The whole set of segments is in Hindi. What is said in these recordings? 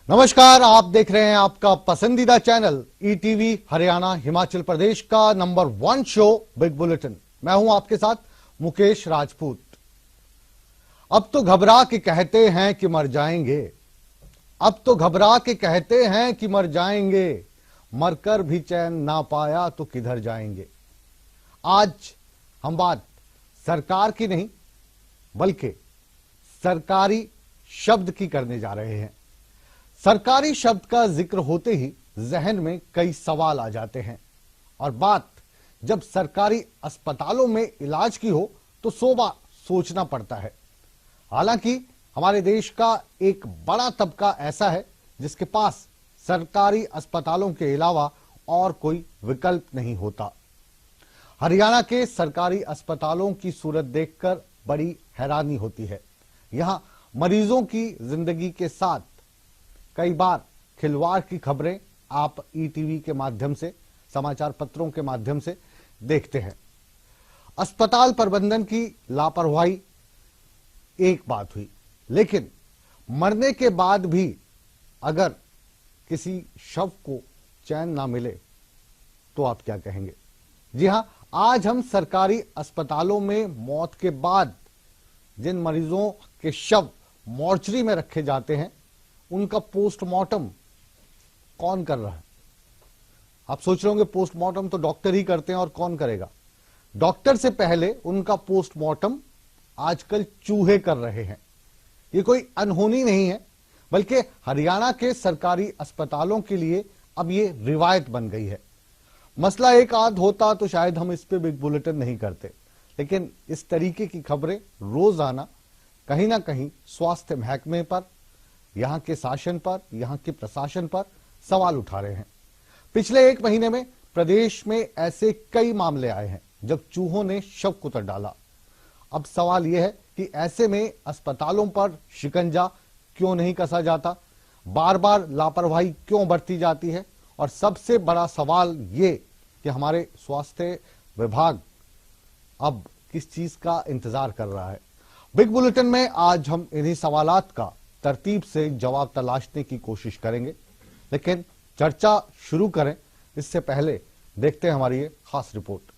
नमस्कार, आप देख रहे हैं आपका पसंदीदा चैनल ईटीवी हरियाणा हिमाचल प्रदेश का नंबर 1 शो बिग बुलेटिन। मैं हूं आपके साथ मुकेश राजपूत। अब तो घबरा के कहते हैं कि मर जाएंगे, अब तो घबरा के कहते हैं कि मर जाएंगे, मरकर भी चैन ना पाया तो किधर जाएंगे। आज हम बात सरकार की नहीं बल्कि सरकारी शब्द की करने जा रहे हैं। सरकारी शब्द का जिक्र होते ही जहन में कई सवाल आ जाते हैं और बात जब सरकारी अस्पतालों में इलाज की हो तो 100 बार सोचना पड़ता है। हालांकि हमारे देश का एक बड़ा तबका ऐसा है जिसके पास सरकारी अस्पतालों के अलावा और कोई विकल्प नहीं होता। हरियाणा के सरकारी अस्पतालों की सूरत देखकर बड़ी हैरानी होती है। यहां मरीजों की जिंदगी के साथ कई बार खिलवाड़ की खबरें आप ईटीवी के माध्यम से, समाचार पत्रों के माध्यम से देखते हैं। अस्पताल प्रबंधन की लापरवाही एक बात हुई, लेकिन मरने के बाद भी अगर किसी शव को चैन ना मिले तो आप क्या कहेंगे। जी हां, आज हम सरकारी अस्पतालों में मौत के बाद जिन मरीजों के शव मॉर्चरी में रखे जाते हैं उनका पोस्टमार्टम कौन कर रहा है। आप सोच रहे होंगे पोस्टमार्टम तो डॉक्टर ही करते हैं और कौन करेगा। डॉक्टर से पहले उनका पोस्टमार्टम आजकल चूहे कर रहे हैं। ये कोई अनहोनी नहीं है, बल्कि हरियाणा के सरकारी अस्पतालों के लिए अब ये रिवायत बन गई है। मसला एक आध होता तो शायद हम इस पे बिग बुलेटिन नहीं करते, लेकिन इस तरीके की खबरें रोजाना कहीं ना कहीं स्वास्थ्य महकमे पर, यहां के शासन पर, यहां के प्रशासन पर सवाल उठा रहे हैं। पिछले एक महीने में प्रदेश में ऐसे कई मामले आए हैं जब चूहों ने शव कुतर डाला। अब सवाल यह है कि ऐसे में अस्पतालों पर शिकंजा क्यों नहीं कसा जाता, बार बार लापरवाही क्यों बरती जाती है, और सबसे बड़ा सवाल ये कि हमारे स्वास्थ्य विभाग अब किस चीज का इंतजार कर रहा है। बिग बुलेटिन में आज हम इन्हीं सवालात का तरतीब से जवाब तलाशने की कोशिश करेंगे, लेकिन चर्चा शुरू करें इससे पहले देखते हैं हमारी ये खास रिपोर्ट।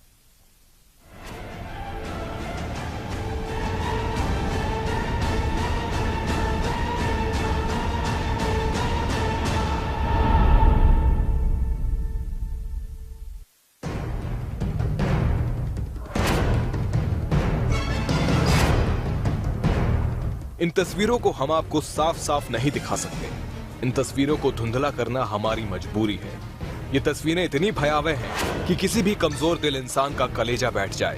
इन तस्वीरों को हम आपको साफ साफ नहीं दिखा सकते। इन तस्वीरों को धुंधला करना हमारी मजबूरी है। ये तस्वीरें इतनी भयावह हैं कि किसी भी कमजोर दिल इंसान का कलेजा बैठ जाए।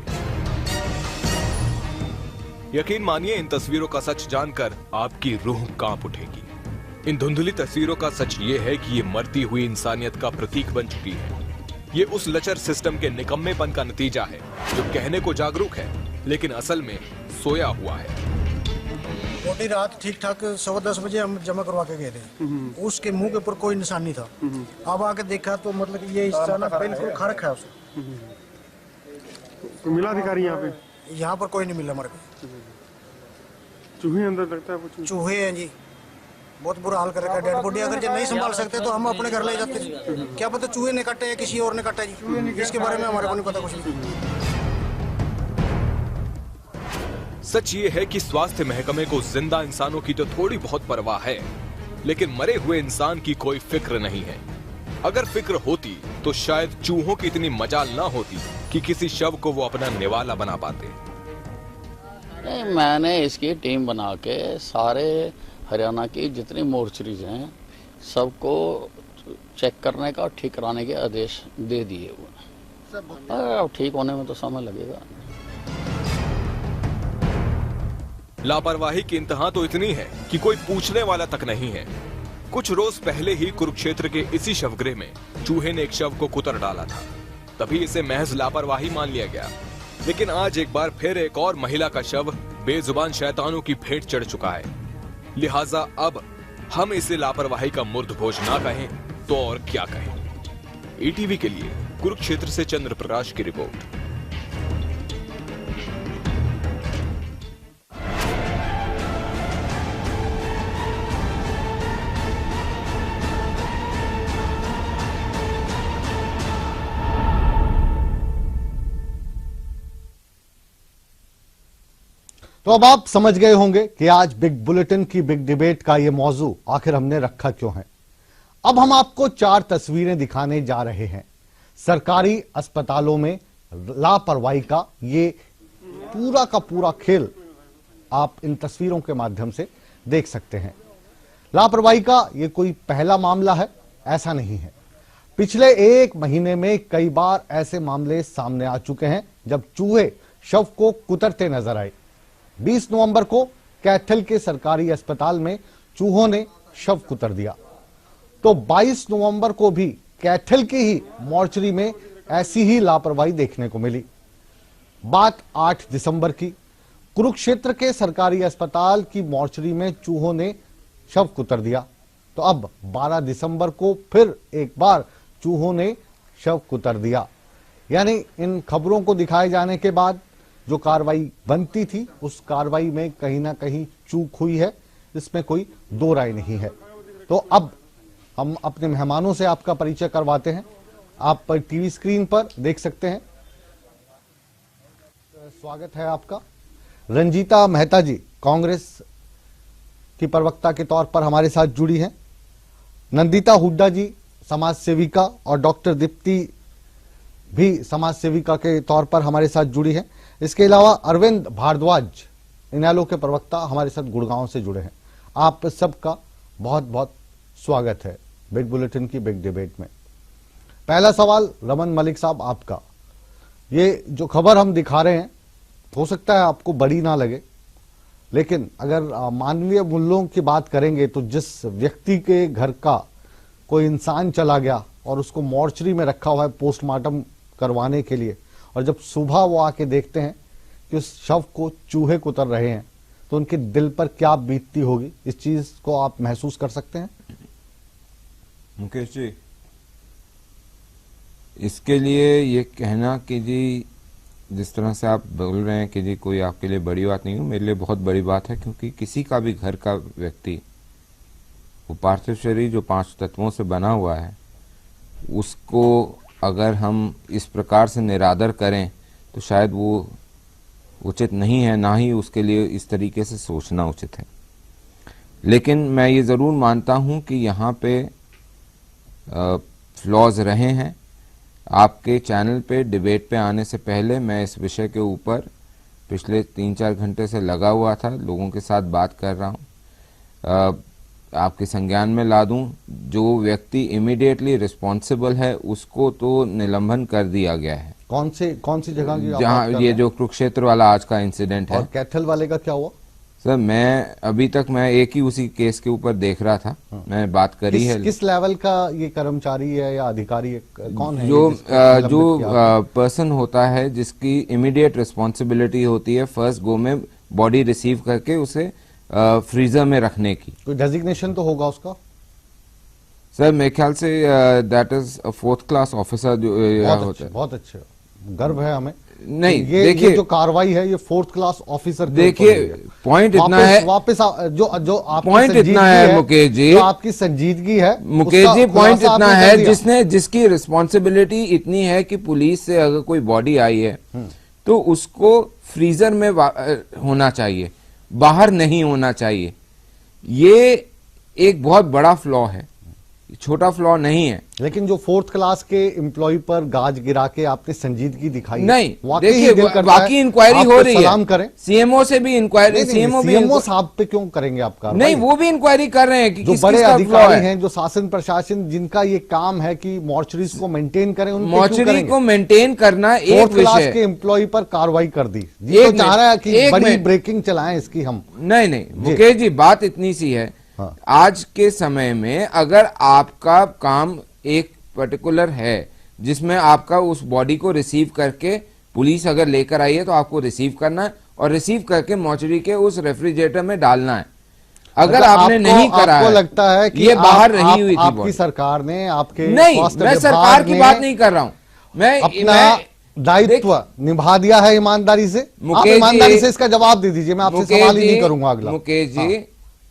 यकीन मानिए, इन तस्वीरों का सच जानकर आपकी रूह कांप उठेगी। इन धुंधली तस्वीरों का सच ये है कि ये मरती हुई इंसानियत का प्रतीक बन चुकी है। ये उस लचर सिस्टम के निकम्मेपन का नतीजा है जो कहने को जागरूक है लेकिन असल में सोया हुआ है। बॉडी रात ठीक ठाक 10:15 बजे हम जमा करवा के गए थे। उसके मुंह के ऊपर कोई निशान नहीं था। अब आके देखा तो मतलब ये हिस्सा ना बिल्कुल खड़क है उसको। तो मिला अधिकारी यहाँ पे? यहाँ पर कोई नहीं मिला हमारे को। चूहे अंदर लगता है? चूहे हैं जी, बहुत बुरा हाल कर रखा है। डेड बॉडी अगर जो नहीं संभाल सकते तो हम अपने घर ले जाते जी। क्या पता चूहे ने काटे या किसी और ने काटा जी, इसके बारे में हमारे को नहीं पता कुछ भी। सच ये है कि स्वास्थ्य महकमे को जिंदा इंसानों की तो थोड़ी बहुत परवाह है, लेकिन मरे हुए इंसान की कोई फिक्र नहीं है। अगर फिक्र होती तो शायद चूहों की इतनी मजाल ना होती कि किसी शव को वो अपना निवाला बना पाते। मैंने इसकी टीम बना के सारे हरियाणा की जितनी मोर्चरीज हैं सबको चेक करने का और ठीक कराने के आदेश दे दिए हुए। अब ठीक होने में तो समय लगेगा। लापरवाही की इंतहा तो इतनी है कि कोई पूछने वाला तक नहीं है। कुछ रोज पहले ही कुरुक्षेत्र के इसी शवगृह में चूहे ने एक शव को कुतर डाला था, तभी इसे महज लापरवाही मान लिया गया। लेकिन आज एक बार फिर एक और महिला का शव बेजुबान शैतानों की भेंट चढ़ चुका है। लिहाजा अब हम इसे लापरवाही का मुर्दभोज ना कहें तो और क्या कहें। ईटीवी के लिए कुरुक्षेत्र से चंद्र प्रकाश की रिपोर्ट। तो अब आप समझ गए होंगे कि आज बिग बुलेटिन की बिग डिबेट का ये मौजू आखिर हमने रखा क्यों है। अब हम आपको 4 तस्वीरें दिखाने जा रहे हैं। सरकारी अस्पतालों में लापरवाही का ये पूरा का पूरा खेल आप इन तस्वीरों के माध्यम से देख सकते हैं। लापरवाही का ये कोई पहला मामला है, ऐसा नहीं है। पिछले 1 महीने में कई बार ऐसे मामले सामने आ चुके हैं जब चूहे शव को कुतरते नजर आए। 20 नवंबर को कैथल के सरकारी अस्पताल में चूहों ने शव कुतर दिया, तो 22 नवंबर को भी कैथल की ही मॉर्चरी में ऐसी ही लापरवाही देखने को मिली। बात 8 दिसंबर की, कुरुक्षेत्र के सरकारी अस्पताल की मॉर्चरी में चूहों ने शव कुतर दिया, तो अब 12 दिसंबर को फिर एक बार चूहों ने शव कुतर दिया। यानी इन खबरों को दिखाए जाने के बाद जो कार्रवाई बनती थी उस कार्रवाई में कहीं ना कहीं चूक हुई है, इसमें कोई दो राय नहीं है। तो अब हम अपने मेहमानों से आपका परिचय करवाते हैं। आप टीवी स्क्रीन पर देख सकते हैं। स्वागत है आपका। रंजीता मेहता जी कांग्रेस की प्रवक्ता के तौर पर हमारे साथ जुड़ी हैं। नंदिता हुड्डा जी समाज सेविका और डॉक्टर दीप्ति भी समाज सेविका के तौर पर हमारे साथ जुड़ी हैं। इसके अलावा अरविंद भारद्वाज इनेलो के प्रवक्ता हमारे साथ गुड़गांव से जुड़े हैं। आप सबका बहुत बहुत स्वागत है बिग बुलेटिन की बिग डिबेट में। पहला सवाल रमन मलिक साहब आपका। ये जो खबर हम दिखा रहे हैं हो सकता है आपको बड़ी ना लगे, लेकिन अगर मानवीय मूल्यों की बात करेंगे तो जिस व्यक्ति के घर का कोई इंसान चला गया और उसको मॉर्चरी में रखा हुआ है पोस्टमार्टम करवाने के लिए, और जब सुबह वो आके देखते हैं कि उस शव को चूहे कुतर रहे हैं तो उनके दिल पर क्या बीतती होगी, इस चीज को आप महसूस कर सकते हैं? मुकेश जी, इसके लिए ये कहना कि जी जिस तरह से आप बोल रहे हैं कि जी कोई आपके लिए बड़ी बात नहीं हो, मेरे लिए बहुत बड़ी बात है, क्योंकि किसी का भी घर का व्यक्ति वो पार्थिव शरीर जो 5 तत्वों से बना हुआ है उसको अगर हम इस प्रकार से निरादर करें तो शायद वो उचित नहीं है, ना ही उसके लिए इस तरीके से सोचना उचित है। लेकिन मैं ये ज़रूर मानता हूं कि यहाँ पे फ्लॉज रहे हैं। आपके चैनल पे डिबेट पे आने से पहले मैं इस विषय के ऊपर पिछले 3-4 घंटे से लगा हुआ था, लोगों के साथ बात कर रहा हूँ। आपके संज्ञान में ला दूं, जो व्यक्ति इमीडिएटली रिस्पॉन्सिबल है उसको तो निलंबन कर दिया गया है। कौन सी जगह की? जहाँ ये जो कुरुक्षेत्र वाला आज का इंसिडेंट है। और कैथल वाले का क्या हुआ? सर मैं अभी तक एक ही उसी केस के ऊपर देख रहा था। मैं बात करी है। किस लेवल का ये कर्मचारी है या अधिकारी है, कौन है? जो पर्सन होता है जिसकी इमीडिएट रिस्पॉन्सिबिलिटी होती है फर्स्ट गो में बॉडी रिसीव करके उसे फ्रीजर में रखने की। कोई डेजिग्नेशन तो होगा उसका? सर मेरे ख्याल say that is 4th class officer जो होता है। बहुत अच्छे, गर्व है हमें। नहीं देखिए जो कार्रवाई है ये 4th क्लास ऑफिसर। देखिए पॉइंट इतना है, वापस जो पॉइंट इतना है मुकेश जी, आपकी संजीदगी है मुकेश जी, पॉइंट इतना है जिसकी रिस्पॉन्सिबिलिटी इतनी है कि पुलिस से अगर कोई बॉडी आई है तो उसको फ्रीजर में होना चाहिए, बाहर नहीं होना चाहिए। ये एक बहुत बड़ा फ्लॉ है, छोटा फ्लॉ नहीं है। लेकिन जो 4th क्लास के एम्प्लॉय पर गाज गिरा के आपने संजीदगी दिखाई, नहीं देखिए बाकी इंक्वायरी हो रही है। सलाम करें सीएमओ से भी इंक्वायरी, सीएमओ साहब पे क्यों करेंगे आपका? नहीं वो भी इंक्वायरी कर रहे हैं कि जो बड़े अधिकारी हैं, जो शासन प्रशासन जिनका ये काम है कि मॉर्चरीज को मेंटेन करें, मॉर्चरी को मेंटेन करना एक 4th क्लास के एम्प्लॉय पर कार्रवाई कर दी। ये तो चाह रहा है कि बड़ी ब्रेकिंग चलाएं इसकी हम। नहीं मुकेश जी, बात इतनी सी है। हाँ। आज के समय में अगर आपका काम एक पर्टिकुलर है जिसमें आपका उस बॉडी को रिसीव करके पुलिस अगर लेकर आई है तो आपको रिसीव करना है और रिसीव करके मॉर्चरी के उस रेफ्रिजरेटर में डालना है। अगर आपने नहीं करा आपको लगता है कि ये बाहर रही हुई थी आपकी सरकार ने आपके नहीं, मैं सरकार की बात नहीं कर रहा हूं, मैं अपना दायित्व निभा दिया है ईमानदारी से। आप ईमानदारी से इसका जवाब दे दीजिए, मैं आपसे सवाल ही नहीं करूंगा अगला। मुकेश जी,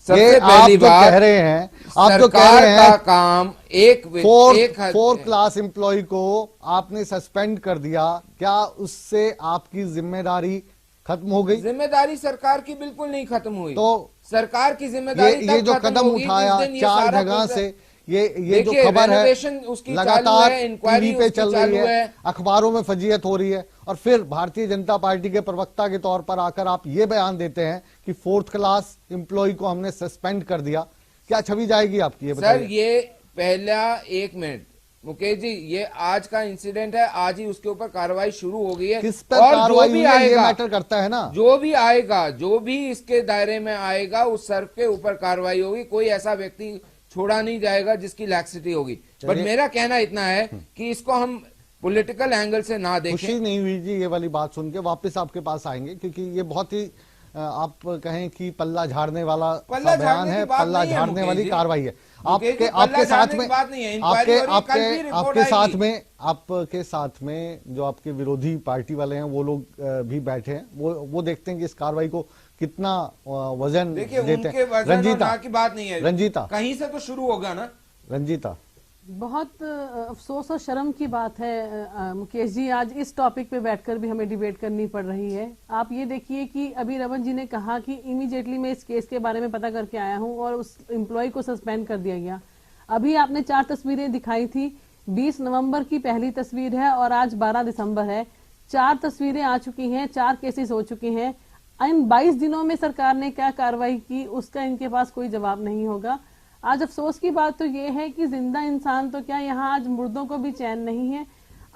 सबसे पहली बात कह रहे हैं, आप जो कह रहे हैं का काम एक 4th क्लास एम्प्लॉय को आपने सस्पेंड कर दिया, क्या उससे आपकी जिम्मेदारी खत्म हो गई। जिम्मेदारी सरकार की बिल्कुल नहीं खत्म हुई। तो सरकार की जिम्मेदारी ये जो कदम उठाया 4 जगह से, ये जो खबर है लगातार टीवी पे चल रही है, अखबारों में फजीयत हो रही है, और फिर भारतीय जनता पार्टी के प्रवक्ता के तौर पर आकर आप ये बयान देते हैं कि 4th क्लास एम्प्लॉय को हमने सस्पेंड कर दिया। क्या छवि जाएगी आपकी, ये बताइए। सर, ये पहला 1 मिनट मुकेश जी, ये आज का इंसिडेंट है, आज ही उसके ऊपर कार्रवाई शुरू हो गई है। किस पर कार्रवाई हुई है ये मैटर करता है ना। जो भी आएगा, जो भी इसके दायरे में आएगा, उस सर के ऊपर कार्रवाई होगी। कोई ऐसा व्यक्ति छोड़ा नहीं जाएगा जिसकी लैक्सिटी होगी। बट मेरा कहना इतना है कि इसको हम पॉलिटिकल एंगल से ना देखें। खुशी नहीं हुई जी ये वाली बात सुन के। वापस आपके पास आएंगे क्योंकि ये बहुत ही आप कहें कि पल्ला झाड़ने वाला बयान है, पल्ला झाड़ने वाली कार्रवाई है। आपके साथ में जो आपके विरोधी पार्टी वाले हैं वो लोग भी बैठे हैं, वो देखते हैं कि इस कार्रवाई को कितना वजन देते हैं। रंजीता की बात नहीं है, रंजीता कहीं से तो शुरू होगा ना। रंजीता, बहुत अफसोस और शर्म की बात है मुकेश जी, आज इस टॉपिक पे बैठकर भी हमें डिबेट करनी पड़ रही है। आप ये देखिए कि अभी रमन जी ने कहा कि इमीडिएटली मैं इस केस के बारे में पता करके आया हूं और उस एम्प्लॉय को सस्पेंड कर दिया गया। अभी आपने 4 तस्वीरें दिखाई थी, 20 नवंबर की पहली तस्वीर है और आज 12 दिसंबर है। 4 तस्वीरें आ चुकी हैं, 4 केसेस हो चुके हैं। इन 22 दिनों में सरकार ने क्या कार्रवाई की, उसका इनके पास कोई जवाब नहीं होगा। आज अफसोस की बात तो ये है कि जिंदा इंसान तो क्या, यहाँ आज मुर्दों को भी चैन नहीं है।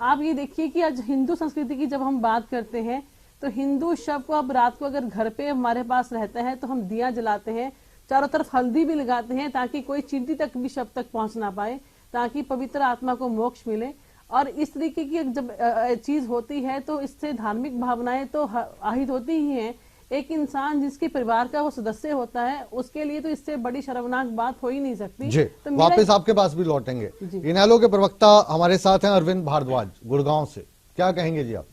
आप ये देखिए कि आज हिंदू संस्कृति की जब हम बात करते हैं तो हिंदू शव को अब रात को अगर घर पे हमारे पास रहता है तो हम दिया जलाते हैं, चारों तरफ हल्दी भी लगाते हैं ताकि कोई चींटी तक भी शव तक पहुंच ना पाए, ताकि पवित्र आत्मा को मोक्ष मिले। और इस तरीके की जब चीज होती है तो इससे धार्मिक भावनाएं तो आहित होती ही हैं। एक इंसान जिसके परिवार का वो सदस्य होता है उसके लिए तो इससे बड़ी शर्मनाक बात हो ही नहीं सकती। जी, तो वापस आपके पास भी लौटेंगे। इनेलो के प्रवक्ता हमारे साथ हैं अरविंद भारद्वाज गुड़गांव से, क्या कहेंगे जी आप?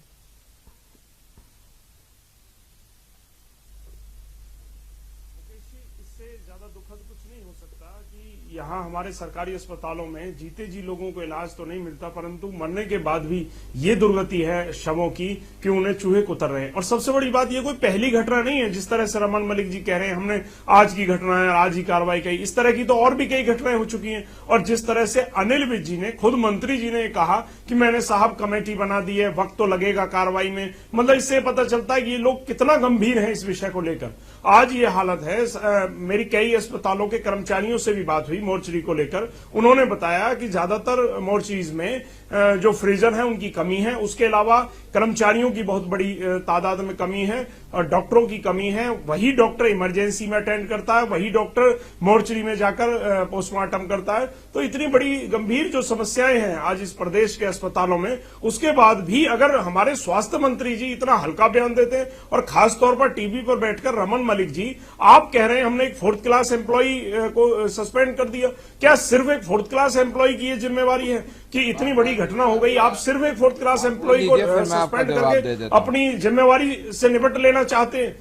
यहाँ हमारे सरकारी अस्पतालों में जीते जी लोगों को इलाज तो नहीं मिलता, परंतु मरने के बाद भी ये दुर्गति है शवों की कि उन्हें चूहे कुतर रहे हैं। और सबसे बड़ी बात ये कोई पहली घटना नहीं है, जिस तरह से रमन मलिक जी कह रहे हैं हमने आज की घटना है, आज ही कार्रवाई की, इस तरह की तो और भी कई घटनाएं हो चुकी हैं। और जिस तरह से अनिल विज जी ने, खुद मंत्री जी ने कहा कि मैंने साहब कमेटी बना दी है, वक्त तो लगेगा कार्रवाई में, मतलब इससे पता चलता है कि ये लोग कितना गंभीर है इस विषय को लेकर। आज ये हालत है। मेरी कई अस्पतालों के कर्मचारियों से भी बात हुई मोर्चरी को लेकर, उन्होंने बताया कि ज्यादातर मोर्चरीज में जो फ्रीजर है उनकी कमी है, उसके अलावा कर्मचारियों की बहुत बड़ी तादाद में कमी है और डॉक्टरों की कमी है। वही डॉक्टर इमरजेंसी में अटेंड करता है, वही डॉक्टर मोर्चरी में जाकर पोस्टमार्टम करता है। तो इतनी बड़ी गंभीर जो समस्याएं हैं आज इस प्रदेश के अस्पतालों में, उसके बाद भी अगर हमारे स्वास्थ्य मंत्री जी इतना हल्का बयान देते हैं और खासतौर पर टीवी पर बैठकर रमन मलिक जी आप कह रहे हैं हमने एक 4th क्लास एम्प्लॉय को सस्पेंड कर दिया। क्या सिर्फ एक 4th क्लास एम्प्लॉय की ये जिम्मेवारी है कि इतनी बड़ी घटना हो गई, आप सिर्फ एक 4th क्लास एम्प्लॉय को सस्पेंड करके अपनी जिम्मेवारी से निपट लेना चाहते हैं?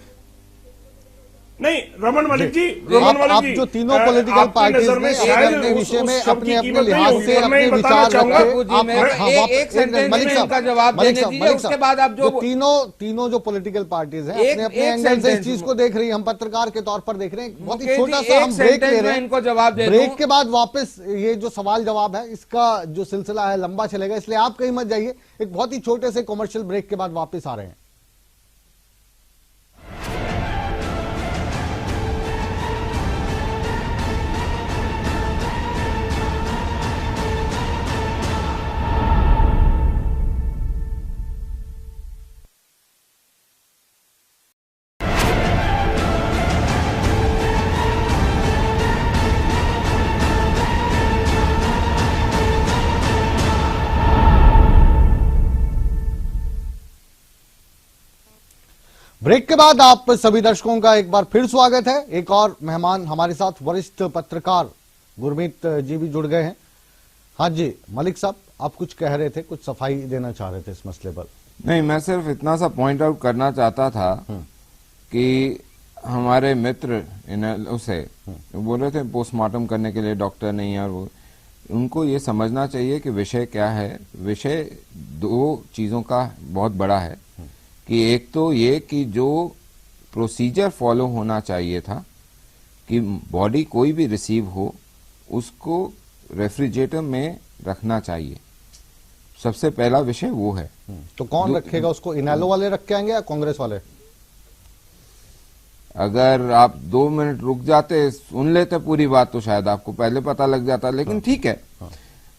नहीं रमन मलिक जी, आप जो तीनों पॉलिटिकल पार्टीज ने अपने विषय में अपने अपने लिहाज से अपने विचार रखे, उसके बाद आप जो तीनों जो पॉलिटिकल पार्टीज हैं अपने अपने एंगल से इस चीज को देख रही है, हम पत्रकार के तौर पर देख रहे हैं। बहुत ही छोटा सा हम ब्रेक ले रहे हैं, इनको जवाब दे, ब्रेक के बाद वापस ये जो सवाल जवाब है इसका जो सिलसिला है लंबा चलेगा, इसलिए आप कहीं मत जाइए। एक बहुत ही छोटे से कॉमर्शियल ब्रेक के बाद वापस आ रहे हैं। ब्रेक के बाद आप सभी दर्शकों का एक बार फिर स्वागत है। एक और मेहमान हमारे साथ वरिष्ठ पत्रकार गुरमीत जी भी जुड़ गए हैं। हाँ जी मलिक साहब, आप कुछ कह रहे थे, कुछ सफाई देना चाह रहे थे इस मसले पर। नहीं, मैं सिर्फ इतना सा पॉइंट आउट करना चाहता था कि हमारे मित्र उसे बोल रहे थे पोस्टमार्टम करने के लिए डॉक्टर नहीं है, और वो उनको ये समझना चाहिए कि विषय क्या है। विषय 2 चीजों का बहुत बड़ा है कि एक तो ये कि जो प्रोसीजर फॉलो होना चाहिए था कि बॉडी कोई भी रिसीव हो उसको रेफ्रिजरेटर में रखना चाहिए, सबसे पहला विषय वो है। तो कौन रखेगा उसको? इनेलो वाले रख के आएंगे या कांग्रेस वाले? अगर आप 2 मिनट रुक जाते, सुन लेते पूरी बात, तो शायद आपको पहले पता लग जाता, लेकिन ठीक है।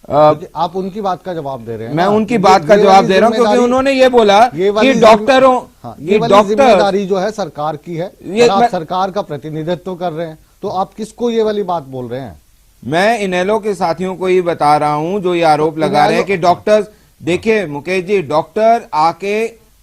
आप उनकी बात का जवाब दे रहे हैं। मैं उनकी बात का जवाब दे रहा हूं क्योंकि उन्होंने ये बोला कि डॉक्टरों ये वाली जिम्मेदारी जो है सरकार की है, आप सरकार का प्रतिनिधित्व कर रहे हैं, तो आप किसको ये वाली बात बोल रहे हैं? मैं इनेलो के साथियों को ही बता रहा हूं जो ये आरोप लगा रहे हैं कि डॉक्टर्स, देखिए मुकेश जी, डॉक्टर आके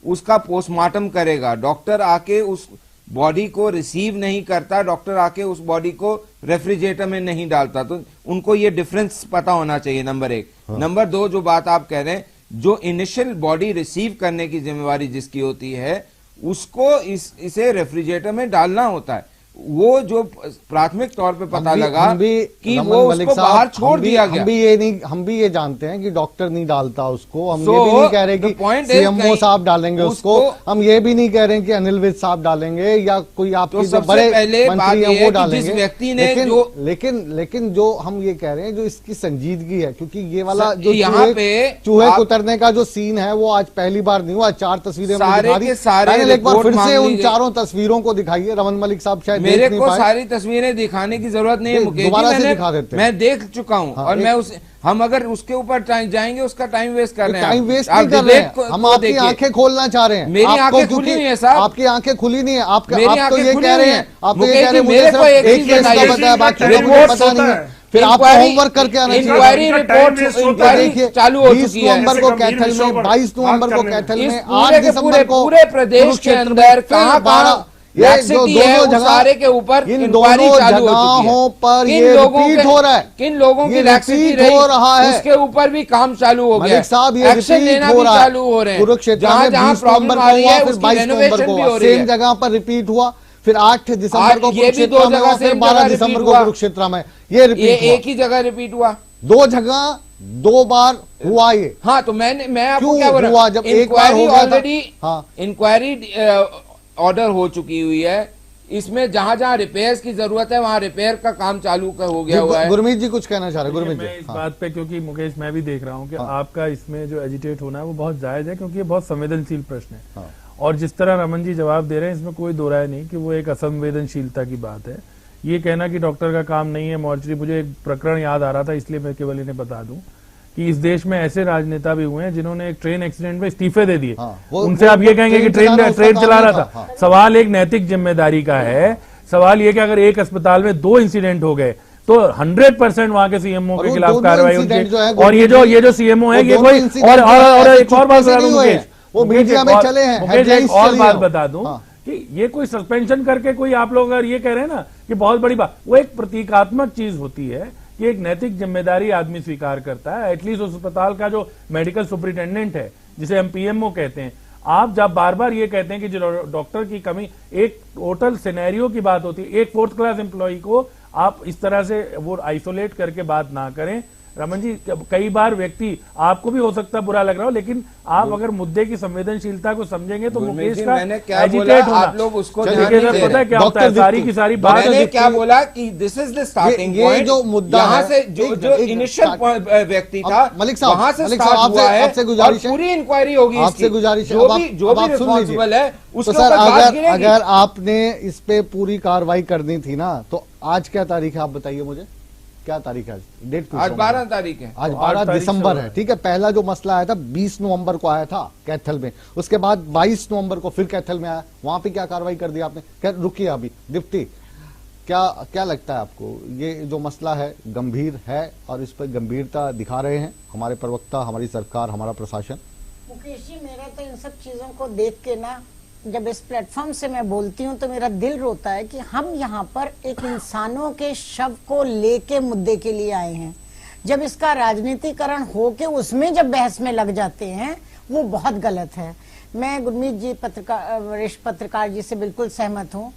उसका पोस्टमार्टम करेगा, डॉक्टर आके उस बॉडी को रिसीव नहीं करता, डॉक्टर आके उस बॉडी को रेफ्रिजरेटर में नहीं डालता, तो उनको ये डिफरेंस पता होना चाहिए, नंबर 1। नंबर 2, जो बात आप कह रहे हैं, जो इनिशियल बॉडी रिसीव करने की जिम्मेवारी जिसकी होती है उसको इसे रेफ्रिजरेटर में डालना होता है। वो जो प्राथमिक तौर पे पता लगा कि वो उसको बाहर छोड़ दिया गया। हम भी ये जानते हैं कि डॉक्टर नहीं डालता उसको, हम ये भी नहीं कह रहे कि सीएमओ साहब डालेंगे उसको, हम ये भी नहीं कह रहे कि अनिल विज साहब डालेंगे या कोई आपके जो बड़े मंत्री हैं वो डालेंगे, व्यक्ति ने लेकिन जो हम ये कह रहे हैं जो इसकी संजीदगी है, क्योंकि ये वाला जो यहाँ पे चूहे उतरने का जो सीन है वो आज पहली बार नहीं हुआ। 4 तस्वीरें एक बार फिर से उन 4 तस्वीरों को दिखाइए। रमन मलिक साहब शायद मेरे को सारी तस्वीरें दिखाने की जरूरत नहीं है मुकेश जी, मैं देख चुका हूं। और मैं हम अगर उसके ऊपर जाएंगे उसका टाइम वेस्ट कर रहे हैं। टाइम वेस्ट नहीं कर रहे हैं, हम आपकी आंखें खोलना चाह रहे हैं। मेरी आंखें खुली नहीं है साहब, आपकी आंखें खुली नहीं है। आप तो ये कह रहे हैं, आप तो ये कह रहे हैं मेरे को एक केस का बताया, बाकी मुझे पता नहीं है। फिर आपको होमवर्क करके आना चाहिए। इंक्वायरी रिपोर्ट चालू हो चुकी है। 20 नवंबर को कैथल में, 22 नवंबर को कैथल में, 8 दिसंबर को पूरे प्रदेश के अंदर कहां ये जो दोनों जगह के ऊपर इन दोनों जगहों पर ये रिपीट हो रहा है, किन लोगों की रिपीट हो रहा है, उसके ऊपर भी काम चालू हो गया। मलिक साहब ये रिपीट हो रहा है। कुरुक्षेत्र में 20 नवंबर को हुआ, फिर 22 नवंबर को हुआ, सेम जगह पर रिपीट हुआ, फिर 8 दिसंबर को कुरुक्षेत्र में हुआ, फिर 12 दिसंबर को कुरुक्षेत्र में ये रिपीट हुआ। एक ही जगह रिपीट हुआ, 2 जगह 2 बार हुआ ये। हाँ, तो मैं आपको क्या बोल रहा हूँ, जब एक बार हो गया ऑलरेडी इंक्वायरी ऑर्डर हो चुकी हुई है। इसमें जहां जहां रिपेयर्स की जरूरत है वहां रिपेयर का काम चालू हो गया हुआ है। गुरमीत जी कुछ कहना चाह रहे हैं? गुरमीत जी, इस बात पे, क्योंकि मुकेश मैं भी देख रहा हूं कि आपका इसमें जो एजिटेट होना है वो बहुत जायज है, क्योंकि ये बहुत संवेदनशील प्रश्न है। और जिस तरह रमन जी जवाब दे रहे हैं इसमें कोई दो राय नहीं कि वो एक असंवेदनशीलता की बात है। ये कहना कि डॉक्टर का काम नहीं है मॉर्चरी, मुझे एक प्रकरण याद आ रहा था इसलिए मैं केवल इन्हें बता दूं कि इस देश में ऐसे राजनेता भी हुए हैं जिन्होंने एक ट्रेन एक्सीडेंट में इस्तीफे दे दिए। उनसे आप ये कहेंगे कि ट्रेन चला रहा था। सवाल एक नैतिक जिम्मेदारी का है। सवाल ये कि अगर एक अस्पताल में 2 इंसिडेंट हो गए तो 100% वहां के सीएमओ के खिलाफ कार्रवाई होगी। और ये जो सीएमओ है ये कोई और एक और बात बता दूं मुकेश, वो मीडिया में चले हैं। एक और बात बता दूं कि ये कोई सस्पेंशन करके कोई आप लोग अगर ये कह रहे हैं ना कि बहुत बड़ी बात, वो एक प्रतीकात्मक चीज होती है कि एक नैतिक जिम्मेदारी आदमी स्वीकार करता है। एटलीस्ट उस अस्पताल का जो मेडिकल सुपरिटेंडेंट है, जिसे हम पीएमओ कहते हैं, आप जब बार बार ये कहते हैं कि जो डॉक्टर की कमी, एक टोटल सिनेरियो की बात होती है। एक 4th क्लास एम्प्लॉय को आप इस तरह से वो आइसोलेट करके बात ना करें। रमन जी, कई बार व्यक्ति, आपको भी हो सकता है बुरा लग रहा हो, लेकिन आप अगर मुद्दे की संवेदनशीलता को समझेंगे तो मुकेश का एजिटेट होना, आप लोग उसको पता है क्या होता है, सारी की सारी बात। मैंने क्या बोला कि this is the starting point, जो मुद्दा यहाँ से जो इनिशियल व्यक्ति था मलिक साहब, वहां से स्टार्ट हुआ है, आपसे गुजारिश है, पूरी इंक्वायरी होगी, आपसे गुजारिश जो भी रिस्पॉन्सिबल है उसको सर, अगर आपने इस पे पूरी कार्रवाई करनी थी ना, तो आज क्या तारीख है आप बताइए मुझे, क्या तारीख है? डेट आज 12 तारीख है, आज 12 दिसंबर है। ठीक है, पहला जो मसला आया था 20 नवंबर को आया था कैथल में, उसके बाद 22 नवंबर को फिर कैथल में आया। वहां पे क्या कार्रवाई कर दी आपने? क्या रुकिए अभी, दीप्ति क्या लगता है आपको, ये जो मसला है गंभीर है और इस पर गंभीरता दिखा रहे हैं हमारे प्रवक्ता, हमारी सरकार, हमारा प्रशासन? मुकेश जी, मेरा तो इन सब चीजों को देख के ना, जब इस प्लेटफॉर्म से मैं बोलती हूँ तो मेरा दिल रोता है कि हम यहाँ पर एक इंसानों के शव को लेके मुद्दे के लिए आए हैं। जब इसका राजनीतिकरण हो के उसमें जब बहस में लग जाते हैं, वो बहुत गलत है। मैं गुरमीत जी, वरिष्ठ पत्रकार जी से बिल्कुल सहमत हूँ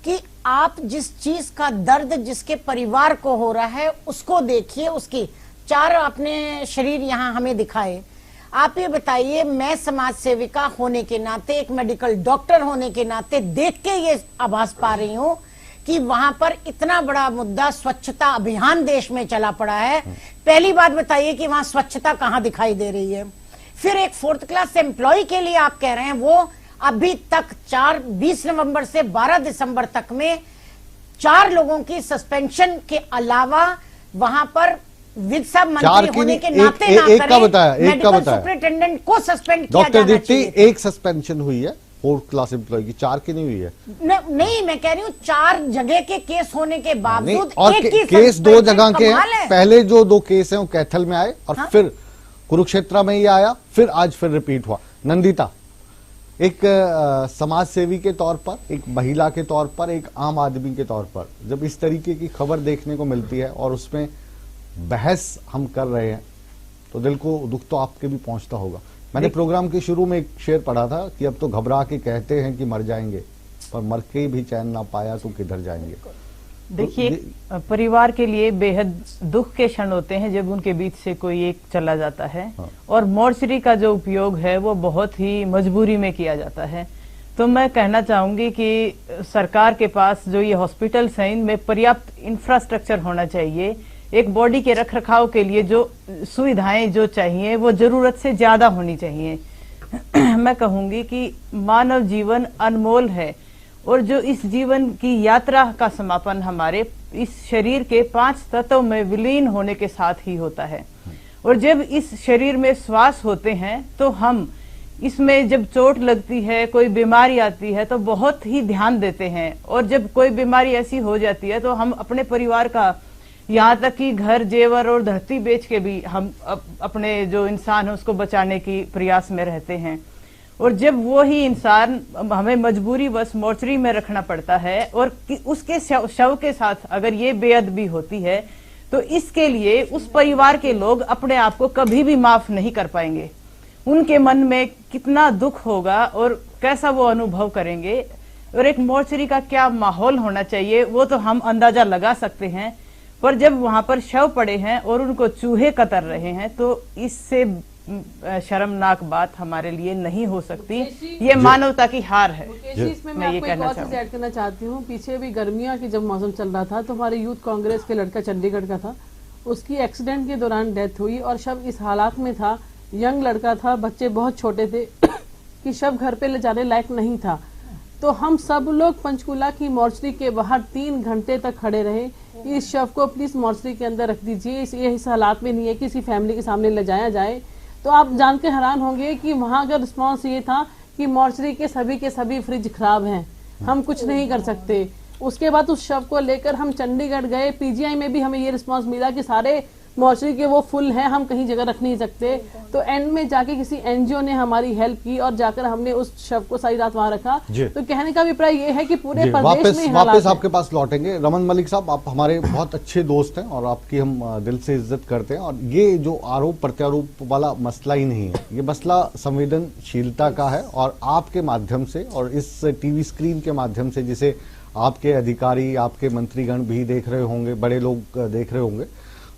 कि आप जिस चीज का दर्द जिसके परिवार को हो रहा है उसको देखिए। उसकी 4 आपने शरीर यहाँ हमें दिखाए। आप ये बताइए, मैं समाज सेविका होने के नाते, एक मेडिकल डॉक्टर होने के नाते देख के ये आभास पा रही हूँ कि वहां पर इतना बड़ा मुद्दा स्वच्छता अभियान देश में चला पड़ा है। पहली बात बताइए कि वहां स्वच्छता कहाँ दिखाई दे रही है। फिर एक 4th क्लास एम्प्लॉय के लिए आप कह रहे हैं वो अभी तक 20 नवंबर से 12 दिसंबर तक में 4 लोगों की सस्पेंशन के अलावा वहां पर विद सब मंत्री होने के नाते ना एक का करें, बताया, एक का बताया, सुपरिटेंडेंट को सस्पेंड किया डॉक्टर जाना दीप्ति चाहिए। एक सस्पेंशन हुई है 4th क्लास एम्प्लॉय की, 4 की नहीं हुई है। नहीं, मैं कह रही हूँ 4 जगह के केस होने के नहीं, बावजूद और एक ही केस 2 सस्पेंशन, जगह के कमाल हैं। है। पहले जो 2 केस हैं वो कैथल में आए और हाँ? फिर कुरुक्षेत्र में ये आया, फिर आज फिर रिपीट हुआ। नंदिता, एक समाज सेवी के तौर पर, एक महिला के तौर पर, एक आम आदमी के तौर पर जब इस तरीके की खबर देखने को मिलती है और उसमें बहस हम कर रहे हैं तो दिल को दुख तो आपके भी पहुंचता होगा। मैंने प्रोग्राम के शुरू में एक शेर पढ़ा था कि अब तो घबरा के कहते हैं कि मर जाएंगे, पर मर के भी चैन ना पाया तो किधर जाएंगे। देखिए, परिवार के लिए बेहद दुख के क्षण होते हैं जब उनके बीच से कोई एक चला जाता है। हाँ। और मोर्चरी का जो उपयोग है वो बहुत ही मजबूरी में किया जाता है। तो मैं कहना चाहूंगी कि सरकार के पास जो ये हॉस्पिटल्स हैं इनमें पर्याप्त इंफ्रास्ट्रक्चर होना चाहिए। एक बॉडी के रखरखाव के लिए जो सुविधाएं जो चाहिए वो जरूरत से ज्यादा होनी चाहिए। मैं कहूंगी कि मानव जीवन अनमोल है और जो इस जीवन की यात्रा का समापन हमारे इस शरीर के 5 तत्वों में विलीन होने के साथ ही होता है। और जब इस शरीर में श्वास होते हैं तो हम इसमें जब चोट लगती है, कोई बीमारी आती है तो बहुत ही ध्यान देते हैं। और जब कोई बीमारी ऐसी हो जाती है तो हम अपने परिवार का, यहाँ तक कि घर जेवर और धरती बेच के भी हम अपने जो इंसान है उसको बचाने की प्रयास में रहते हैं। और जब वो ही इंसान हमें मजबूरी बस मोर्चरी में रखना पड़ता है और उसके शव के साथ अगर ये बेअदबी होती है तो इसके लिए उस परिवार के लोग अपने आप को कभी भी माफ नहीं कर पाएंगे। उनके मन में कितना दुख होगा और कैसा वो अनुभव करेंगे और एक मोर्चरी का क्या माहौल होना चाहिए वो तो हम अंदाजा लगा सकते हैं। पर जब वहां पर शव पड़े हैं और उनको चूहे कतर रहे हैं तो इससे शर्मनाक बात हमारे लिए नहीं हो सकती। ये मानवता की हार है। इसमें मैं आपको एक और चीज ऐड करना चाहती हूँ। पीछे भी गर्मियों की जब मौसम चल रहा था तो हमारे यूथ कांग्रेस के लड़का चंडीगढ़ का था, उसकी एक्सीडेंट के दौरान डेथ हुई और शव इस हालात में था, यंग लड़का था, बच्चे बहुत छोटे थे कि शव घर पे ले जाने लायक नहीं था। तो हम सब लोग पंचकूला की मोर्चरी के बाहर 3 घंटे तक खड़े रहे, इस शव को प्लीज मोर्चरी के अंदर रख दीजिए, इस हालात में नहीं है कि किसी फैमिली के सामने ले जाया जाए। तो आप जान के हैरान होंगे कि वहां का रिस्पांस ये था कि मोर्चरी के सभी फ्रिज खराब हैं, हम कुछ नहीं कर सकते। उसके बाद उस शव को लेकर हम चंडीगढ़ गए, पीजीआई में भी हमें ये रिस्पांस मिला कि सारे मोर्चरी के वो फुल हैं, हम कहीं जगह रख नहीं सकते। तो एंड में जाके किसी एनजीओ ने हमारी हेल्प की और जाकर हमने उस शव को सारी रात वहां रखा। तो कहने का अभिप्राय ये है कि पूरे प्रदेश में वापस आपके पास लौटेंगे। रमन मलिक साहब, आप हमारे बहुत अच्छे दोस्त हैं और आपकी हम दिल से इज्जत करते हैं और ये जो आरोप प्रत्यारोप वाला मसला ही नहीं है, ये मसला संवेदनशीलता का है। और आपके माध्यम से और इस टीवी स्क्रीन के माध्यम से जिसे आपके अधिकारी, आपके मंत्रीगण भी देख रहे होंगे, बड़े लोग देख रहे होंगे,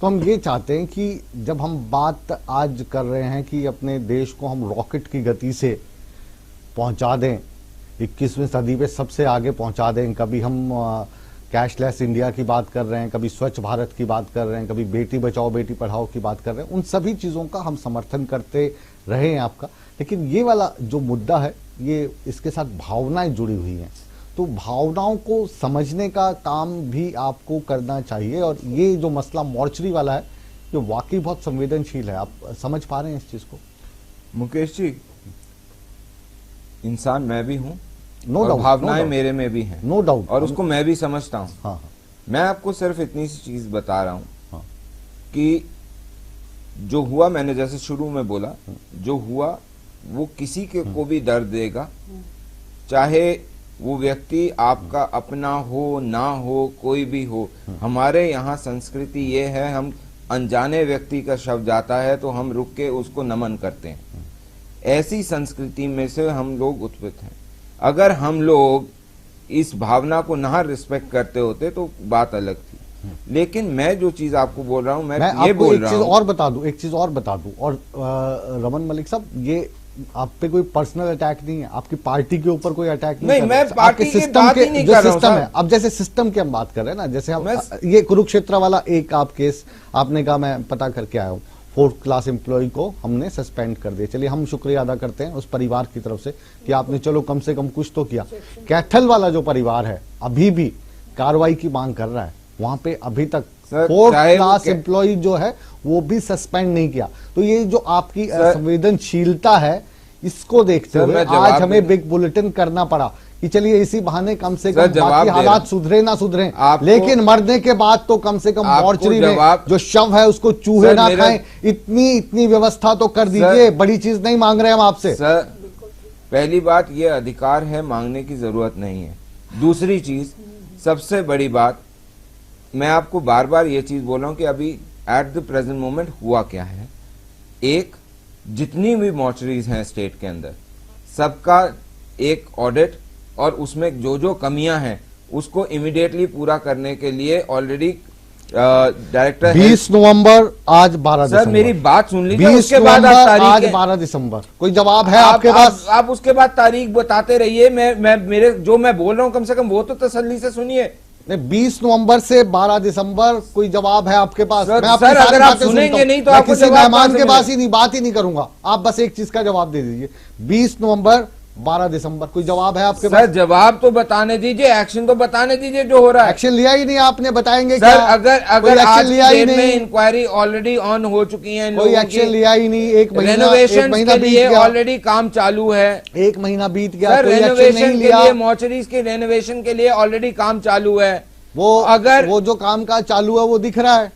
तो हम ये चाहते हैं कि जब हम बात आज कर रहे हैं कि अपने देश को हम रॉकेट की गति से पहुंचा दें, 21वीं सदी पे सबसे आगे पहुंचा दें, कभी हम कैशलेस इंडिया की बात कर रहे हैं, कभी स्वच्छ भारत की बात कर रहे हैं, कभी बेटी बचाओ बेटी पढ़ाओ की बात कर रहे हैं, उन सभी चीजों का हम समर्थन करते रहे हैं आपका। लेकिन ये वाला जो मुद्दा है, ये इसके साथ भावनाएं जुड़ी हुई हैं, तो भावनाओं को समझने का काम भी आपको करना चाहिए। और ये जो मसला मोर्चरी वाला है, ये वाकई बहुत संवेदनशील है। आप समझ पा रहे हैं इस चीज को? मुकेश जी, इंसान मैं भी हूं, नो डाउट, भावनाएं मेरे में भी हैं, नो डाउट, और उसको मैं भी समझता हूं। हाँ, मैं आपको सिर्फ इतनी सी चीज बता रहा हूं, हाँ, कि जो हुआ, मैंने जैसे शुरू में बोला, जो हुआ वो किसी के को भी दर्द देगा, चाहे वो व्यक्ति आपका अपना हो ना हो, कोई भी हो। हमारे यहाँ संस्कृति ये है, हम अनजाने व्यक्ति का शव जाता है तो हम रुक के उसको नमन करते हैं। ऐसी संस्कृति में से हम लोग उत्पन्न हैं। अगर हम लोग इस भावना को ना रिस्पेक्ट करते होते तो बात अलग थी। लेकिन मैं जो चीज आपको बोल रहा हूं, मैं ये आपको बोल एक रहा चीज हूं, और बता दूं, एक चीज और बता दूं, और रमन मलिक साहब, ये आप पे कोई पर्सनल अटैक नहीं है, आपकी पार्टी के ऊपर कोई अटैक नहीं कर मैं रहा है। पार्टी आपके की सिस्टम बात के ही नहीं जो कर रहा हूं, सिस्टम सर। है, अब जैसे सिस्टम की हम बात कर रहे हैं ना, जैसे हम ये कुरुक्षेत्र वाला एक आप केस आपने कहा, मैं पता करके आया हूँ, 4th क्लास एम्प्लॉय को हमने सस्पेंड कर दिया। चलिए हम शुक्रिया अदा करते हैं उस परिवार की तरफ से कि आपने चलो कम से कम कुछ तो किया। कैथल वाला जो परिवार है अभी भी कार्रवाई की मांग कर रहा है, वहां पे अभी तक 4th क्लास एम्प्लॉय जो है वो भी सस्पेंड नहीं किया। तो ये जो आपकी संवेदनशीलता है, इसको देखते हुए आज हमें बिग बुलेटिन करना पड़ा कि चलिए इसी बहाने कम से कम बाकी हालात सुधरे ना सुधरे, लेकिन मरने के बाद तो कम से कम मॉर्चरी में जो शव है उसको चूहे ना खाएं, इतनी व्यवस्था तो कर दीजिए। बड़ी चीज नहीं मांग रहे हम आपसे। सर, पहली बात, ये अधिकार है, मांगने की जरूरत नहीं है। दूसरी चीज, सबसे बड़ी बात, मैं आपको बार बार ये चीज बोल रहा हूं कि अभी एट द प्रेजेंट मोमेंट हुआ क्या है। एक, जितनी भी मॉर्चरीज हैं स्टेट के अंदर, सबका एक ऑडिट और उसमें जो जो कमियां हैं उसको इमीडिएटली पूरा करने के लिए ऑलरेडी डायरेक्टर 20 नवंबर आज 12 दिसंबर। सर मेरी बात सुन लीजिए, 20 उसके बाद नवंबर तारीख आज 12 दिसंबर, कोई जवाब है आपके पास? आप उसके बाद तारीख बताते रहिए। मैं मेरे जो मैं बोल रहा हूं कम से कम वो तो तसल्ली से सुनिए। 20 नवंबर से 12 दिसंबर, कोई जवाब है आपके पास? सर, मैं आपकी सर, सारी अगर आप बातें सुनेंगे सुनता हूं। नहीं तो मैं आपको किसी जवाब मेहमान कहां के से पास ही नहीं बात ही नहीं करूंगा। आप बस एक चीज का जवाब दे दीजिए, 20 नवंबर 12 दिसंबर, कोई जवाब है आपके पास? सर जवाब तो बताने दीजिए, एक्शन तो बताने दीजिए जो हो रहा है। एक्शन लिया ही नहीं आपने, बताएंगे सर, क्या? अगर आज की डेट में इंक्वायरी ऑलरेडी ऑन हो चुकी है, कोई एक्शन लिया ही नहीं। एक महीना रेनोवेशन के बीत लिए गया, ऑलरेडी काम चालू है। 1 महीना बीत गया, सर कोई एक्शन रेनोवेशन नहीं के लिया। लिए, मॉर्चरीज के रेनोवेशन के लिए ऑलरेडी काम चालू है। वो जो काम काज चालू है वो दिख रहा है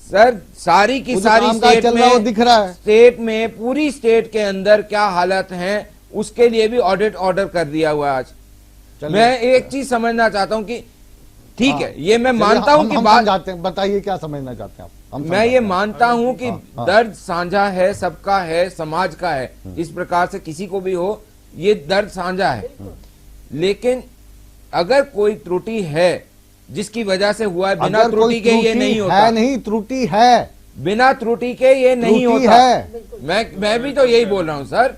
सर, सारी की सारी स्टेट चल रहा है वो दिख रहा है। स्टेट में, पूरी स्टेट के अंदर क्या हालत है उसके लिए भी ऑडिट ऑर्डर कर दिया हुआ है आज। मैं एक चीज समझना चाहता हूं कि ठीक है, ये मैं मानता हूं कि बात जाते हैं, बताइए क्या समझना चाहते हैं आप? मैं ये मानता हूं कि दर्द साझा है, सबका है, समाज का है, इस प्रकार से किसी को भी हो ये दर्द साझा है। लेकिन अगर कोई त्रुटि है जिसकी वजह से हुआ है, बिना त्रुटि के ये नहीं होता है। नहीं, त्रुटि है, बिना त्रुटि के ये नहीं होता है। मैं भी तो यही बोल रहा हूं सर।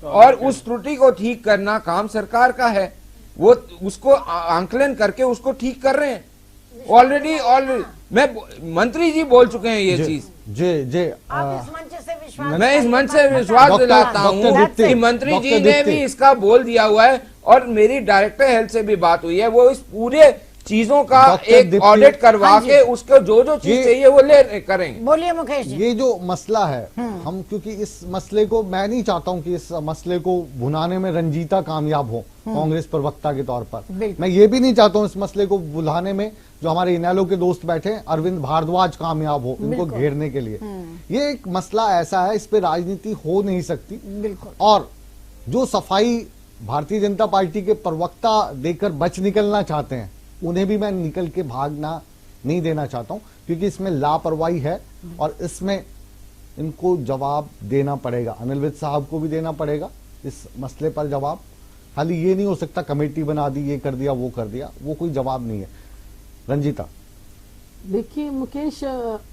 और उस त्रुटि को ठीक करना काम सरकार का है, वो उसको आंकलन करके उसको ठीक कर रहे हैं ऑलरेडी। मैं मंत्री जी बोल चुके हैं ये चीज। मैं इस मंच से विश्वास दिलाता हूं कि मंत्री जी ने भी इसका बोल दिया हुआ है और मेरी डायरेक्टर हेल्थ से भी बात हुई है, वो इस पूरे चीजों का एक ऑडिट करवा के उसको जो जो चीज चाहिए वो ले करेंगे। बोलिए मुकेश जी। ये जो मसला है, हम क्योंकि इस मसले को, मैं नहीं चाहता हूं कि इस मसले को भुनाने में रंजीता कामयाब हो कांग्रेस प्रवक्ता के तौर पर। मैं ये भी नहीं चाहता हूं इस मसले को बुलाने में जो हमारे इनेलो के दोस्त बैठे हैं, अरविंद भारद्वाज कामयाब हो इनको घेरने के लिए। ये एक मसला ऐसा है, इस पे राजनीति हो नहीं सकती। और जो सफाई भारतीय जनता पार्टी के प्रवक्ता देकर बच निकलना चाहते हैं, उन्हें भी मैं निकल के भागना नहीं देना चाहता हूं, क्योंकि इसमें लापरवाही है और इसमें इनको जवाब देना पड़ेगा। अनिल विज साहब को भी देना पड़ेगा इस मसले पर जवाब। खाली ये नहीं हो सकता कमेटी बना दी, ये कर दिया, वो कर दिया, वो कोई जवाब नहीं है। रंजीता, देखिए मुकेश,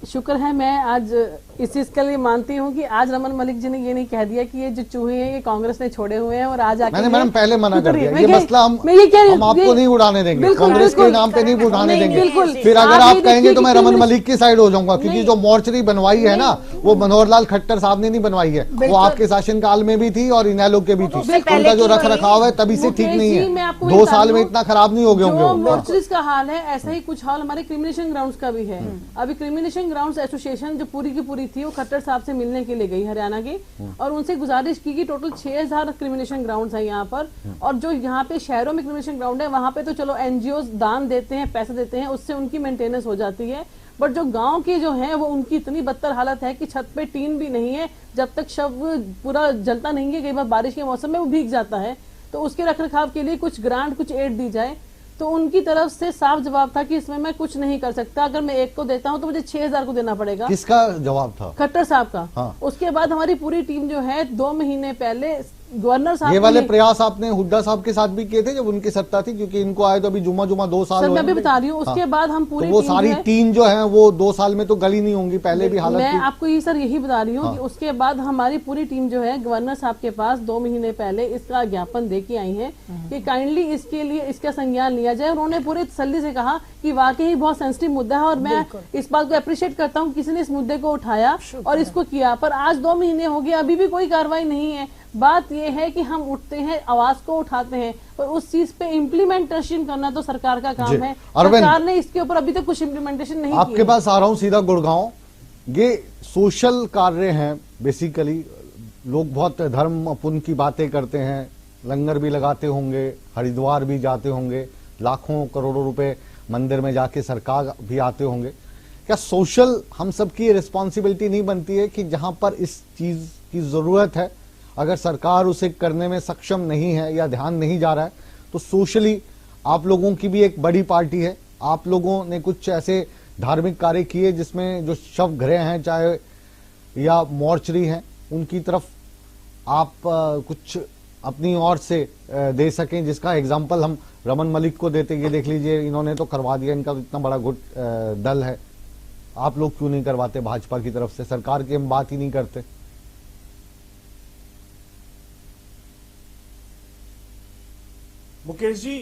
शुक्र है मैं आज इस चीज के लिए मानती हूँ कि आज रमन मलिक जी ने ये नहीं कह दिया कि ये जो चूहे हैं ये कांग्रेस ने छोड़े हुए हैं और आज आके मैंने पहले मना कर दिया। ये मसला हम आपको नहीं उड़ाने देंगे, कांग्रेस के नाम पे नहीं उड़ाने देंगे। फिर अगर आप कहेंगे तो मैं रमन मलिक की साइड हो जाऊंगा, क्योंकि जो मॉर्चरी बनवाई है ना, वो मनोहर लाल खट्टर साहब ने नहीं बनवाई है, वो आपके शासनकाल में भी थी और इनेलो के भी थी। उनका जो रख रखाव है तभी से ठीक नहीं है, 2 साल में इतना खराब नहीं हो गए होंगे। मॉर्चरीज का हाल है, ऐसा ही कुछ हाल हमारे क्रिमिनेशन ग्राउंड्स का भी है। अभी क्रिमिनेशन ग्राउंड्स एसोसिएशन जो पूरी की पूरी थी वो खट्टर साहब से मिलने के लिए गई हरियाणा के, और उनसे गुजारिश की कि टोटल 6000 क्रिमिनेशन ग्राउंड्स है यहाँ पर, और जो यहाँ पे शहरों में क्रिमिनेशन ग्राउंड है वहां पे तो चलो एनजीओ दान देते हैं, पैसे देते हैं, उससे उनकी मेंटेनेंस हो जाती है। बट जो गांव के जो हैं वो उनकी इतनी बदतर हालत है कि छत पे टीन भी नहीं है, जब तक शव पूरा जलता नहीं है, कई बार बारिश के मौसम में वो भीग जाता है, तो उसके रखरखाव के लिए कुछ ग्रांट, कुछ एड दी जाए। तो उनकी तरफ से साफ जवाब था कि इसमें मैं कुछ नहीं कर सकता, अगर मैं एक को देता हूं तो मुझे 6000 को देना पड़ेगा। किसका जवाब था? खट्टर साहब का। हाँ। उसके बाद हमारी पूरी टीम जो है 2 महीने पहले गवर्नर साहब ये वाले प्रयास आपने हुड्डा साहब के साथ भी किए थे जब उनकी सत्ता थी, क्योंकि इनको आए तो अभी जुम्मा 2 साल सर, हुए मैं भी हैं। बता रही हूँ, उसके हाँ। बाद हम पूरी तो वो टीम सारी जो है- टीम जो है वो 2 साल में तो गली नहीं होंगी, पहले भी हालत मैं थी। आपको ये सर यही बता रही हूँ हाँ। कि उसके बाद हमारी पूरी टीम जो है गवर्नर साहब के पास 2 महीने पहले इसका ज्ञापन दे के आई है कि काइंडली इसके लिए इसका संज्ञान लिया जाए। उन्होंने पूरे तसल्ली से कहा कि वाकई बहुत सेंसिटिव मुद्दा है और मैं इस बात को अप्रिशिएट करता हूँ किसी ने इस मुद्दे को उठाया और इसको किया। पर आज 2 महीने हो गए, अभी भी कोई कार्रवाई नहीं है। बात यह है कि हम उठते हैं, आवाज को उठाते हैं, पर उस चीज पे इम्प्लीमेंटेशन करना तो सरकार का काम है। अरविंद, सरकार ने इसके ऊपर अभी तक कुछ इम्प्लीमेंटेशन नहीं आपके पास आ रहा हूं सीधा गुड़गांव। ये सोशल कार्य हैं बेसिकली। लोग बहुत धर्म पुण्य की बातें करते हैं, लंगर भी लगाते होंगे, हरिद्वार भी जाते होंगे, लाखों करोड़ों रुपए मंदिर में जाके सरकार भी आते होंगे। क्या सोशल हम सबकी रिस्पॉन्सिबिलिटी नहीं बनती है कि जहां पर इस चीज की जरूरत है, अगर सरकार उसे करने में सक्षम नहीं है या ध्यान नहीं जा रहा है, तो सोशली आप लोगों की भी एक बड़ी पार्टी है। आप लोगों ने कुछ ऐसे धार्मिक कार्य किए जिसमें जो शव गृह हैं चाहे या मॉर्चरी हैं, उनकी तरफ आप कुछ अपनी ओर से दे सकें, जिसका एग्जाम्पल हम रमन मलिक को देते। ये देख लीजिए, इन्होंने तो करवा दिया, इनका तो इतना बड़ा गुट दल है। आप लोग क्यों नहीं करवाते भाजपा की तरफ से? सरकार की हम बात ही नहीं करते। मुकेश जी,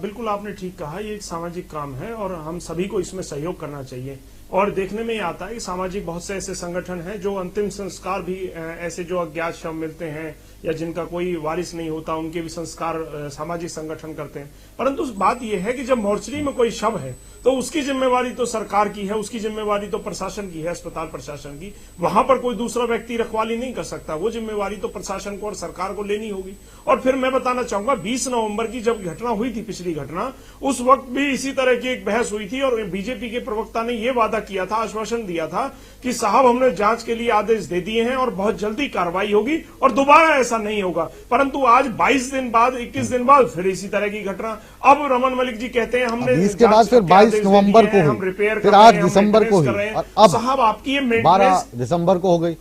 बिल्कुल आपने ठीक कहा, ये एक सामाजिक काम है और हम सभी को इसमें सहयोग करना चाहिए। और देखने में ये आता है कि सामाजिक बहुत से ऐसे संगठन हैं जो अंतिम संस्कार भी ऐसे जो अज्ञात शव मिलते हैं या जिनका कोई वारिस नहीं होता, उनके भी संस्कार सामाजिक संगठन करते हैं। परंतु बात यह है कि जब मोर्चरी में कोई शव है तो उसकी जिम्मेवारी तो सरकार की है, उसकी जिम्मेवारी तो प्रशासन की है, अस्पताल प्रशासन की। वहां पर कोई दूसरा व्यक्ति रखवाली नहीं कर सकता, वो जिम्मेवारी तो प्रशासन को और सरकार को लेनी होगी। और फिर मैं बताना चाहूंगा, 20 नवंबर की जब घटना हुई थी, पिछली घटना, उस वक्त भी इसी तरह की एक बहस हुई थी और बीजेपी के प्रवक्ता ने यह वादा किया था, आश्वासन दिया था कि साहब हमने जांच के लिए आदेश दे दिए हैं और बहुत जल्दी कार्रवाई होगी और दोबारा ऐसा नहीं होगा। परंतु आज 22 दिन बाद, 21 दिन बाद फिर इसी तरह की घटना। अब रमन मलिक जी कहते हैं हमने इसके बाद फिर 22 नवंबर को हुई, फिर 8 दिसंबर को हुई और अब साहब आपकी ये 12 दिसंबर को हो गई।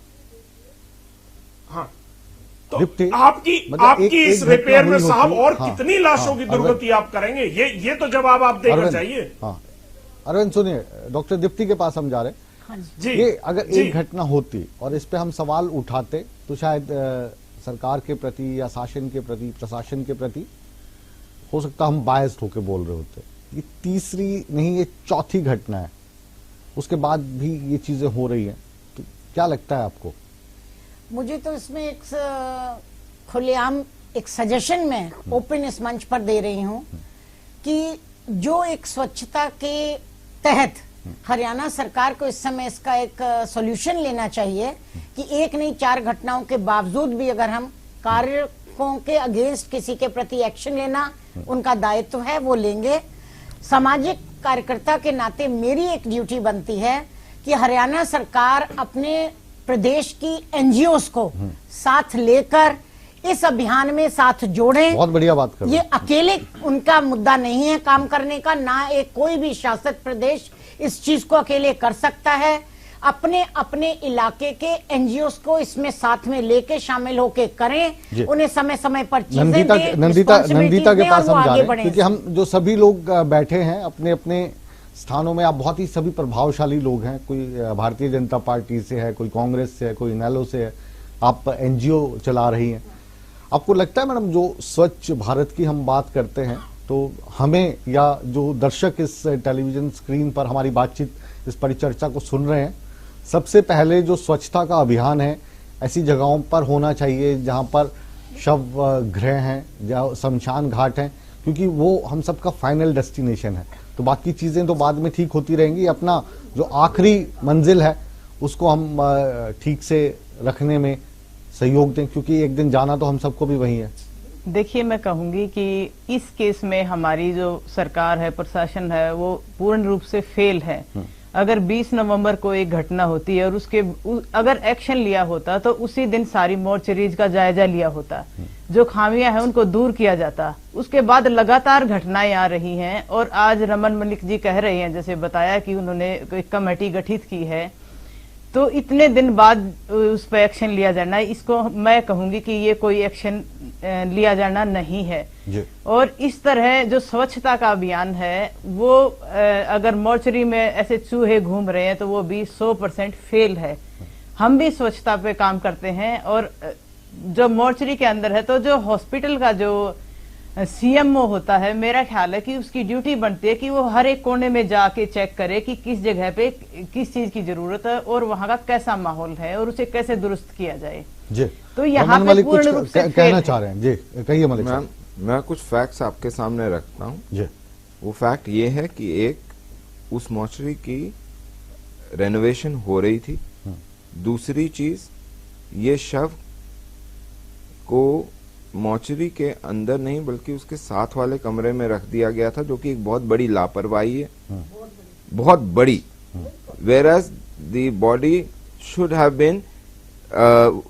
हाँ, तो आपकी इस रिपेयर में साहब और कितनी लाशों की दुर्गति आप करेंगे, ये तो जवाब आप देना चाहिए। हाँ अरविंद सुनिए, डॉक्टर दीप्ति के पास हम जा रहे हैं। ये अगर एक घटना होती और इस पे हम सवाल उठाते तो शायद सरकार के प्रति या शासन के प्रति, प्रशासन के प्रति हो सकता हम बायस्ड होकर बोल रहे होते। ये तीसरी नहीं, ये चौथी घटना है, उसके बाद भी ये चीजें हो रही हैं। तो क्या लगता है आपको? मुझे तो इसमें एक खुलेआम एक सजेशन में ओपन इस मंच पर दे रही हूं कि जो एक स्वच्छता के तहत हरियाणा सरकार को इस समय इसका एक सॉल्यूशन लेना चाहिए कि एक नहीं 4 घटनाओं के बावजूद भी अगर हम कार्यों के अगेंस्ट किसी के प्रति एक्शन लेना उनका दायित्व है, वो लेंगे। सामाजिक कार्यकर्ता के नाते मेरी एक ड्यूटी बनती है कि हरियाणा सरकार अपने प्रदेश की एनजीओस को साथ लेकर इस अभियान में साथ जोड़ें। बहुत बढ़िया बात कर रहे हैं। ये अकेले उनका मुद्दा नहीं है काम करने का, ना एक कोई भी शासित प्रदेश इस चीज को अकेले कर सकता है। अपने अपने इलाके के एनजीओस को इसमें साथ में लेके शामिल होके करें, उन्हें समय समय पर चीजें दें, नंदिता के पास हम जा रहे हैं क्योंकि हम जो सभी लोग बैठे हैं अपने अपने स्थानों में, आप बहुत ही सभी प्रभावशाली लोग हैं। कोई भारतीय जनता पार्टी से है, कोई कांग्रेस से है, कोई इनेलो से है, आप एनजीओ चला रही हैं। आपको लगता है मैडम, जो स्वच्छ भारत की हम बात करते हैं तो हमें या जो दर्शक इस टेलीविजन स्क्रीन पर हमारी बातचीत, इस परिचर्चा को सुन रहे हैं, सबसे पहले जो स्वच्छता का अभियान है ऐसी जगहों पर होना चाहिए जहां पर शव गृह हैं, जहां शमशान घाट हैं, क्योंकि वो हम सबका फाइनल डेस्टिनेशन है। तो बाकी चीजें तो बाद में ठीक होती रहेंगी, अपना जो आखिरी मंजिल है उसको हम ठीक से रखने में सहयोग दें, क्योंकि एक दिन जाना तो हम सबको भी वही है। देखिए, मैं कहूंगी कि इस केस में हमारी जो सरकार है, प्रशासन है, वो पूर्ण रूप से फेल है। अगर 20 नवंबर को एक घटना होती है और अगर एक्शन लिया होता तो उसी दिन सारी मोर्चरीज का जायजा लिया होता, जो खामियां हैं उनको दूर किया जाता। उसके बाद लगातार घटनाएं आ रही हैं और आज रमन मलिक जी कह रहे हैं, जैसे बताया कि उन्होंने एक कमेटी गठित की है, तो इतने दिन बाद उस पर एक्शन लिया जाना, इसको मैं कहूंगी कि ये कोई एक्शन लिया जाना नहीं है जी। और इस तरह जो स्वच्छता का अभियान है वो अगर मॉर्चरी में ऐसे चूहे घूम रहे हैं तो वो भी 100% फेल है। हम भी स्वच्छता पे काम करते हैं और जो मॉर्चरी के अंदर है तो जो हॉस्पिटल का जो सीएमओ होता है, मेरा ख्याल है कि उसकी ड्यूटी बनती है कि वो हर एक कोने में जाके चेक करे कि किस जगह पे किस चीज की जरूरत है और वहां का कैसा माहौल है और उसे कैसे दुरुस्त किया जाए। जी। तो यहाँ पे पूर्ण रूप से कहना चाह रहे हैं जी, कहिए मलिक साहब। मैं कुछ फैक्ट्स आपके सामने रखता हूँ जी। वो फैक्ट ये है कि एक उस मॉर्चरी की रेनोवेशन हो रही थी, दूसरी चीज ये शव को मॉर्चरी के अंदर नहीं बल्कि उसके साथ वाले कमरे में रख दिया गया था, जो कि एक बहुत बड़ी लापरवाही है, बहुत बड़ी। Whereas the body should have been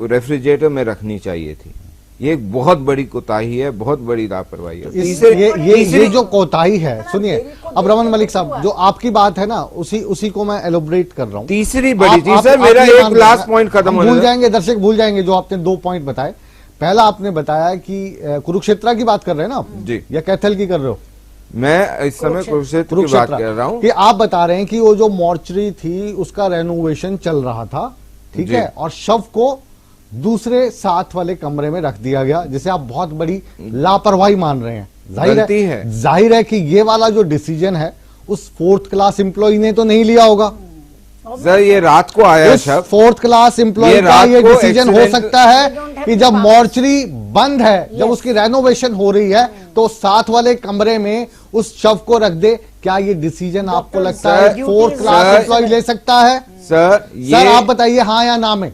refrigerator में रखनी चाहिए थी। ये एक बहुत बड़ी कोताही है, बहुत बड़ी लापरवाही है। ये जो कोताही है, सुनिए अब रमन मलिक साहब, जो आपकी बात है ना उसी को मैं एलोबरेट कर रहा हूँ। तीसरी बड़ी चीज सर, मेरा एक लास्ट पॉइंट खत्म हो भूल जाएंगे, दर्शक भूल जाएंगे जो आपने 2 पॉइंट बताए। पहला आपने बताया कि कुरुक्षेत्र की बात कर रहे हैं ना आप जी, या कैथल की कर रहे हो? मैं इस समय कुरुक्षेत्र की बात कर रहा हूँ कि आप बता रहे हैं कि वो जो मॉर्चरी थी उसका रेनोवेशन चल रहा था, ठीक है, और शव को दूसरे साथ वाले कमरे में रख दिया गया, जिसे आप बहुत बड़ी लापरवाही मान रहे हैं। जाहिर है कि ये वाला जो डिसीजन है उस 4th क्लास एम्प्लॉय ने तो नहीं लिया होगा सर। ये रात को आया शव, 4th क्लास एम्प्लॉय का ये डिसीजन हो सकता है कि जब मॉर्चरी बंद है, जब उसकी रेनोवेशन हो रही है तो साथ वाले कमरे में उस शव को रख दे। क्या ये डिसीजन आपको लगता है 4th क्लास एम्प्लॉय ले सकता है? सर आप बताइए हाँ या ना में।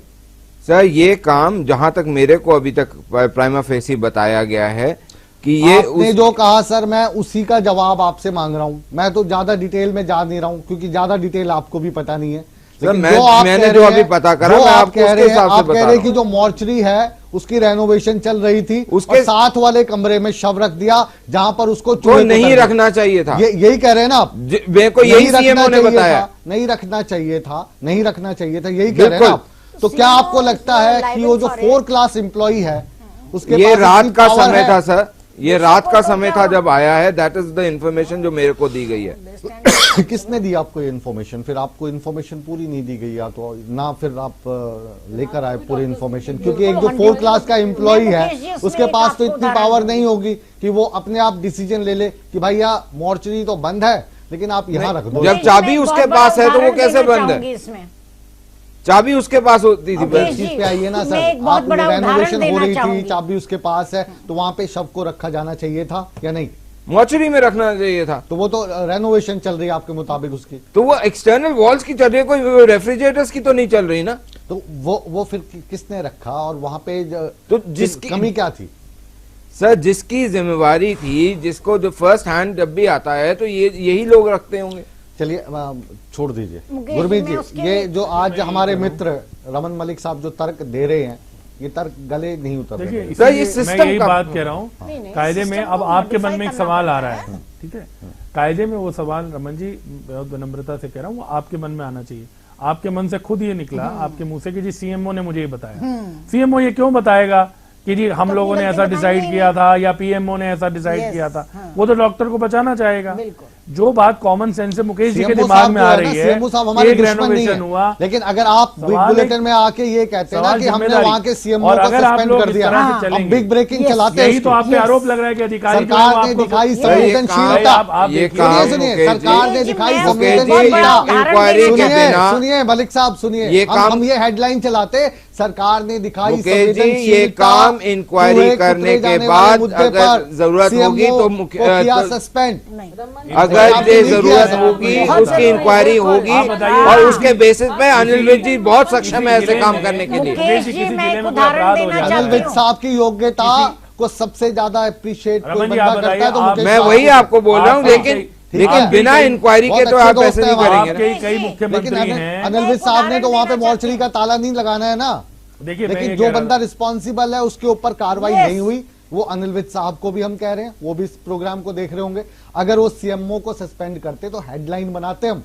सर ये काम जहां तक मेरे को अभी तक प्राइमा फेसी बताया गया है कि ये आपने जो कहा सर, मैं उसी का जवाब आपसे मांग रहा हूं। मैं तो ज्यादा डिटेल में जा नहीं रहा हूं क्योंकि ज्यादा डिटेल आपको भी पता नहीं है। लेकिन मैंने जो अभी पता करा, मैं आपको उसके हिसाब से बता रहा हूं। कि जो मॉर्चरी है उसकी रेनोवेशन चल रही थी, उसके साथ वाले कमरे में शव रख दिया जहां पर उसको तो नहीं रखना चाहिए था। यही कह रहे हैं ना आप? मेरे को यही सीएमओ ने बताया, नहीं रखना चाहिए था, नहीं रखना चाहिए था, यही कह रहे हैं आप। तो क्या आपको लगता है कि वो जो 4th क्लास एम्प्लॉय है उसके ये रात का समय था सर, ये रात का समय था जब आया है। दैट इज द इन्फॉर्मेशन जो मेरे को दी गई है। किसने दी आपको ये इन्फॉर्मेशन? फिर आपको इन्फॉर्मेशन पूरी नहीं दी गई, या तो ना फिर आप लेकर आए पूरी इन्फॉर्मेशन, क्योंकि एक जो 4th क्लास का एम्प्लॉय है उसके पास तो इतनी पावर नहीं होगी कि वो अपने आप डिसीजन ले ले कि भैया मॉर्चरी तो बंद है लेकिन आप यहाँ रख दो। जब चाबी उसके पास है तो वो कैसे बंद है? चाबी उसके पास होती थी। चीज पे आइए ना सर, आप रेनोवेशन हो रही थी, चाबी उसके पास है, तो वहां पे शव को रखा जाना चाहिए था या नहीं? मॉर्चरी में रखना चाहिए था। तो वो तो रेनोवेशन चल रही है आपके मुताबिक उसकी, तो वो एक्सटर्नल वॉल्स की चल रही है, कोई रेफ्रिजरेटर्स की तो नहीं चल रही ना। तो वो फिर किसने रखा और वहां पे तो जिसकी कमी क्या थी? सर जिसकी जिम्मेवारी थी, जिसको जो फर्स्ट हैंड जब भी आता है तो यही लोग रखते होंगे। चलिए छोड़ दीजिए गुरमीत जी, ये जो आज हमारे मित्र रमन मलिक साहब जो तर्क दे रहे हैं, ये तर्क गले नहीं उतर रहे। देखिए मैं यही बात कह रहा हूँ, कायदे में अब आपके मन में एक सवाल आ रहा है, ठीक है, कायदे में वो सवाल रमन जी बहुत विनम्रता से कह रहा हूँ, वो आपके मन में आना चाहिए। आपके मन से खुद ये निकला आपके मुंह से कि जी सीएमओ ने मुझे ये बताया। सीएमओ ये क्यों बताएगा कि जी हम लोगों ने ऐसा डिसाइड किया था या पीएमओ ने ऐसा डिसाइड किया था? वो तो डॉक्टर को बचाना चाहेगा। जो बात कॉमन सेंस से मुकेश जी के दिमाग में आ रही है, एक रेनोवेशन हुआ, लेकिन अगर आप बिग बुलेटिन में आके ये कहते हैं ना कि हमने वहां के सीएमओ को सस्पेंड कर दिया, हम बिग ब्रेकिंग चलाते हैं, यही तो आप पे आरोप लग रहा है कि अधिकारी सरकार ने दिखाई संवेदनशीलता। सुनिए, सरकार ने दिखाई संवेदनशीलता। सुनिए मलिक साहब, सुनिए, हम ये हेडलाइन चलाते, सरकार ने दिखाई ये काम इंक्वायरी करने के बाद अगर जरूरत होगी तो सस्पेंड, अगर ये जरूरत होगी उसकी इंक्वायरी होगी और उसके बेसिस पे अनिल विज जी बहुत सक्षम है ऐसे काम करने के लिए। अनिल विज साहब की योग्यता को सबसे ज्यादा अप्रिशिएट करता है तो मैं वही आपको बोल रहा हूँ, लेकिन बिना इंक्वायरी के तो आप ऐसे नहीं करेंगे। कई मुख्यमंत्री हैं, अनिल विज साहब ने तो वहाँ पे मॉर्चरी का ताला नहीं लगाना है ना। देखिए, लेकिन जो बंदा रिस्पॉन्सिबल है उसके ऊपर कार्रवाई नहीं हुई, वो अनिल विज साहब को भी हम कह रहे हैं, वो भी इस प्रोग्राम को देख रहे होंगे। अगर वो सीएमओ को सस्पेंड करते तो हेडलाइन बनाते हम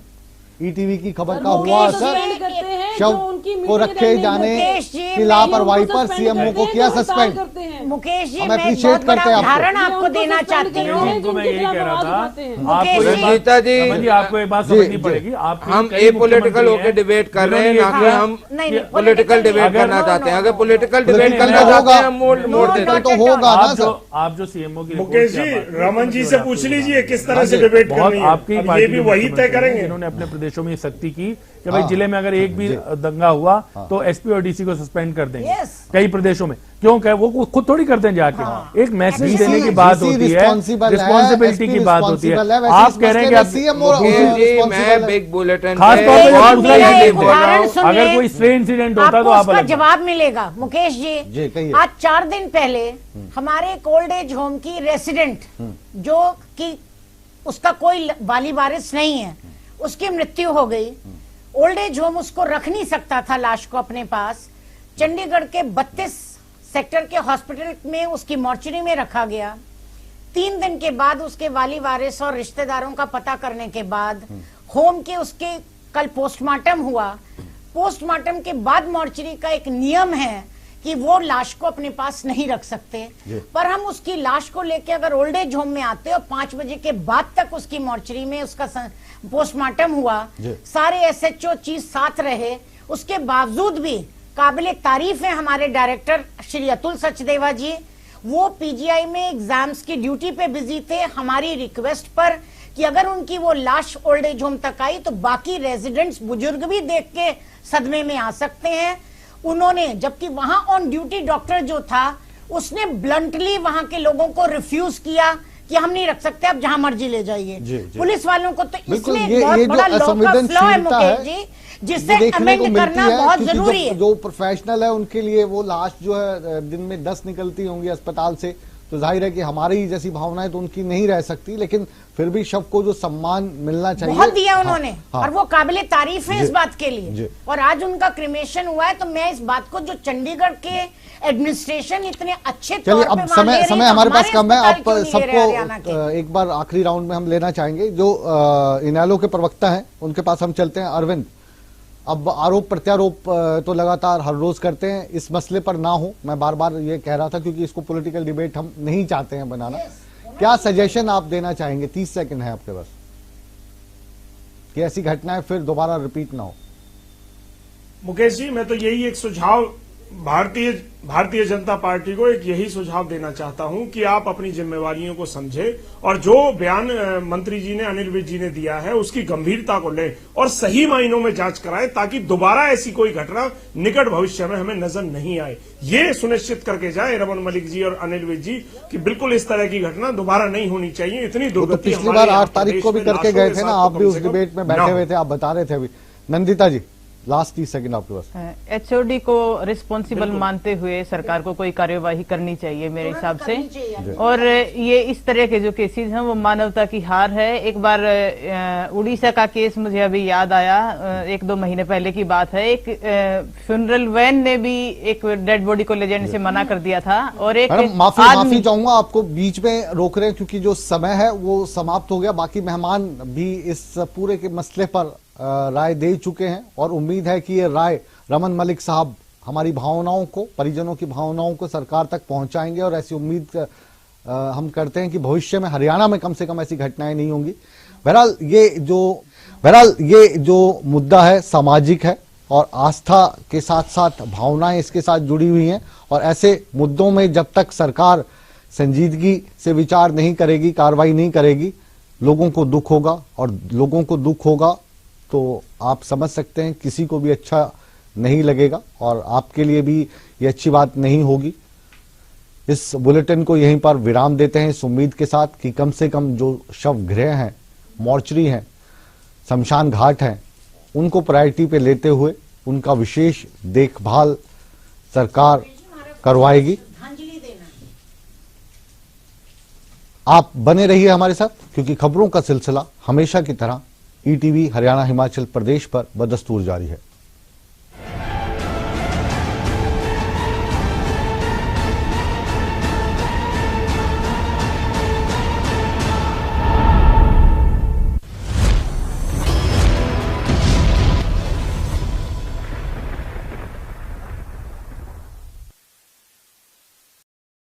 ईटीवी की खबर का मुकेश हुआ जी असर, करते हैं, शव जो उनकी को मीटिंग रखे रहने जाने मुकेश जी, की मैं लापरवाही उनको पर suspend सीएमओ करते को हैं, किया जो सस्पेंड। करते हैं। मुकेश जी, हम मैं एक appreciate बहुत बड़ा करते हैं आपको। उदाहरण आपको उनको देना suspend चाहती करते हूँ। हैं, इनको मैं जिनके यही कह खिलाफ रहा आवाज था उठाते हैं। मुकेश जी, रंजीता जी, रमन जी आपको एक बात जी, समझनी जी। पड़ेगी। आप हम कई एपॉलिटिकल मुख्यमंत्री होकर हैं, डिबेट कर रहे हैं, जिन्होंने ना ये कि कहा- हम नहीं, नहीं, पॉलिटिकल डिबेट अगर- करना चाहते हैं। अगर पॉलिटिकल डिबेट Political करना तो चाहते होगा। हैं, हम मोड़ देते Political हैं। तो होगा ना सर। आप जो सीएमओ की मुकेश जी, रमन जी से पूछ लीजिए किस तरह से डिबेट बहुत करनी है। आपकी अब पार्टी ये भी के वही तय मुख्यमंत्री हैं, करेंगे। जिन्होंने अपने प्रदेशों में ये सख्ती की कि भाई हाँ। जिले में अगर एक भी दंगा हुआ तो एसपी और डीसी को सस्पेंड कर देंगे। Yes। कई प्रदेशों में क्यों कहे वो खुद थोड़ी करते हैं जाके। एक मैसेज DC देने की बात होती है, responsible है, रिस्पॉन्सिबिलिटी SP की बात होती है। responsible है, वैसे आप इस कह रहे हैं कि मसले आप में CM और- मुकेश जी, responsible मैं है। बिग बुलेटिन खास पे तौर पे और दूसरा मेरा ये एक बोल रहा हूं, उदाहरण सुनिए। अगर कोई स्ट्रे इंसिडेंट होता आपको तो आप उसका अलग जवाब मिलेगा। मुकेश जी, जी, कहिए। आज 4 दिन पहले हमारे एक ओल्ड एज होम की रेसिडेंट जो कि उसका कोई वाली वारिस नहीं है, उसकी मृत्यु हो गई। ओल्ड एज होम उसको रख नहीं सकता था लाश को अपने पास। चंडीगढ़ के 32 सेक्टर के हॉस्पिटल में उसकी मॉर्चरी में रखा गया। 3 दिन के बाद उसके वाली वारिस और रिश्तेदारों का पता करने के बाद होम के उसके कल पोस्टमार्टम हुआ। पोस्टमार्टम के बाद मॉर्चरी का एक नियम है कि वो लाश को अपने पास नहीं रख सकते, पर हम उसकी लाश को लेके अगर ओल्ड एज होम में आते और 5 बजे के बाद तक उसकी मॉर्चरी में उसका पोस्टमार्टम हुआ, सारे एसएचओ चीज साथ रहे, उसके बावजूद भी काबिले तारीफ है हमारे डायरेक्टर श्री अतुल सचदेवा जी, वो पीजीआई में एग्जाम्स की ड्यूटी पे बिजी थे। हमारी रिक्वेस्ट पर कि अगर उनकी वो लाश ओल्ड एज होम तक आई तो बाकी रेजिडेंट्स बुजुर्ग भी देख के सदमे में आ सकते हैं। उन्होंने, जबकि वहां ऑन ड्यूटी डॉक्टर जो था उसने ब्लंटली वहां के लोगों को रिफ्यूज किया कि हम नहीं रख सकते, आप जहां मर्जी ले जाइए। पुलिस वालों को तो बिल्कुल, इसमें ये बहुत जो बड़ा लॉ का फ्लॉ है असंवेदनशीलता है, मुकेश जी, ये जिससे देखने को अमेंड मिलती करना है, बहुत क्योंकि जरूरी है। जो प्रोफेशनल है उनके लिए वो लाश जो है दिन में 10 निकलती होंगी अस्पताल से, तो जाहिर है कि हमारी जैसी भावनाएं तो उनकी नहीं रह सकती, लेकिन फिर भी शव को जो सम्मान मिलना चाहिए बहुत दिया उन्होंने। हाँ। और वो काबिले तारीफ है जी, इस बात के जी। लिए। और आज उनका क्रिमेशन हुआ है, तो मैं इस बात को, जो चंडीगढ़ के एडमिनिस्ट्रेशन इतने अच्छे चलिए, तौर अब पे वहां ले रहे समय हैं, हमारे पास कम है। अस्पताल आप क्यों नहीं ले रहे हरियाणा के? सबको एक बार आखिरी राउंड में हम लेना चाहेंगे। जो इनेलो के प्रवक्ता हैं उनके पास हम चलते हैं। अरविंद, अब आरोप प्रत्यारोप तो लगातार हर रोज करते हैं, इस मसले पर ना हो, मैं बार बार ये कह रहा था, क्योंकि इसको पॉलिटिकल डिबेट हम नहीं चाहते हैं बनाना। क्या सजेशन आप देना चाहेंगे? 30 सेकंड है आपके पास, कि ऐसी घटनाएं फिर दोबारा रिपीट ना हो। मुकेश जी, मैं तो यही एक सुझाव भारतीय जनता पार्टी को एक यही सुझाव देना चाहता हूं कि आप अपनी जिम्मेवारियों को समझें और जो बयान मंत्री जी ने, अनिल विज जी ने दिया है, उसकी गंभीरता को लें और सही मायनों में जांच कराएं, ताकि दोबारा ऐसी कोई घटना निकट भविष्य में हमें नजर नहीं आए। ये सुनिश्चित करके जाए रमन मलिक जी और अनिल विज जी कि बिल्कुल इस तरह की घटना दोबारा नहीं होनी चाहिए। इतनी तो दुर्गति पिछली बार 8 तारीख को भी करके गए थे ना, आप भी उस डिबेट में बैठे हुए थे, आप बता रहे थे अभी। नंदिता जी, लास्ट 30 सेकंड आपके पास। एचओडी को रिस्पॉन्सिबल मानते हुए सरकार को कोई कार्यवाही करनी चाहिए मेरे हिसाब से। और ये इस तरह के जो केसेस हैं वो मानवता की हार है। एक बार उड़ीसा का केस मुझे अभी याद आया, 1-2 महीने पहले की बात है। एक फ्यूनरल वैन ने भी एक डेड बॉडी को ले जाने से मना कर दिया था। और एक माफी चाहूंगा, आपको बीच में रोक रहे हैं क्योंकि जो समय है वो समाप्त हो गया। बाकी मेहमान भी इस पूरे के मसले पर राय दे चुके हैं और उम्मीद है कि ये राय रमन मलिक साहब हमारी भावनाओं को, परिजनों की भावनाओं को सरकार तक पहुंचाएंगे और ऐसी उम्मीद हम करते हैं कि भविष्य में हरियाणा में कम से कम ऐसी घटनाएं नहीं होंगी। बहरहाल ये जो मुद्दा है सामाजिक है और आस्था के साथ साथ भावनाएं इसके साथ जुड़ी हुई हैं, और ऐसे मुद्दों में जब तक सरकार संजीदगी से विचार नहीं करेगी, कार्रवाई नहीं करेगी, लोगों को दुख होगा। और लोगों को दुख होगा तो आप समझ सकते हैं किसी को भी अच्छा नहीं लगेगा और आपके लिए भी ये अच्छी बात नहीं होगी। इस बुलेटिन को यहीं पर विराम देते हैं, इस उम्मीद के साथ कि कम से कम जो शव गृह हैं, मॉर्चरी हैं, शमशान घाट हैं, उनको प्रायोरिटी पे लेते हुए उनका विशेष देखभाल सरकार करवाएगी। आप बने रहिए हमारे साथ, क्योंकि खबरों का सिलसिला हमेशा की तरह ईटीवी हरियाणा हिमाचल प्रदेश पर बदस्तूर जारी है।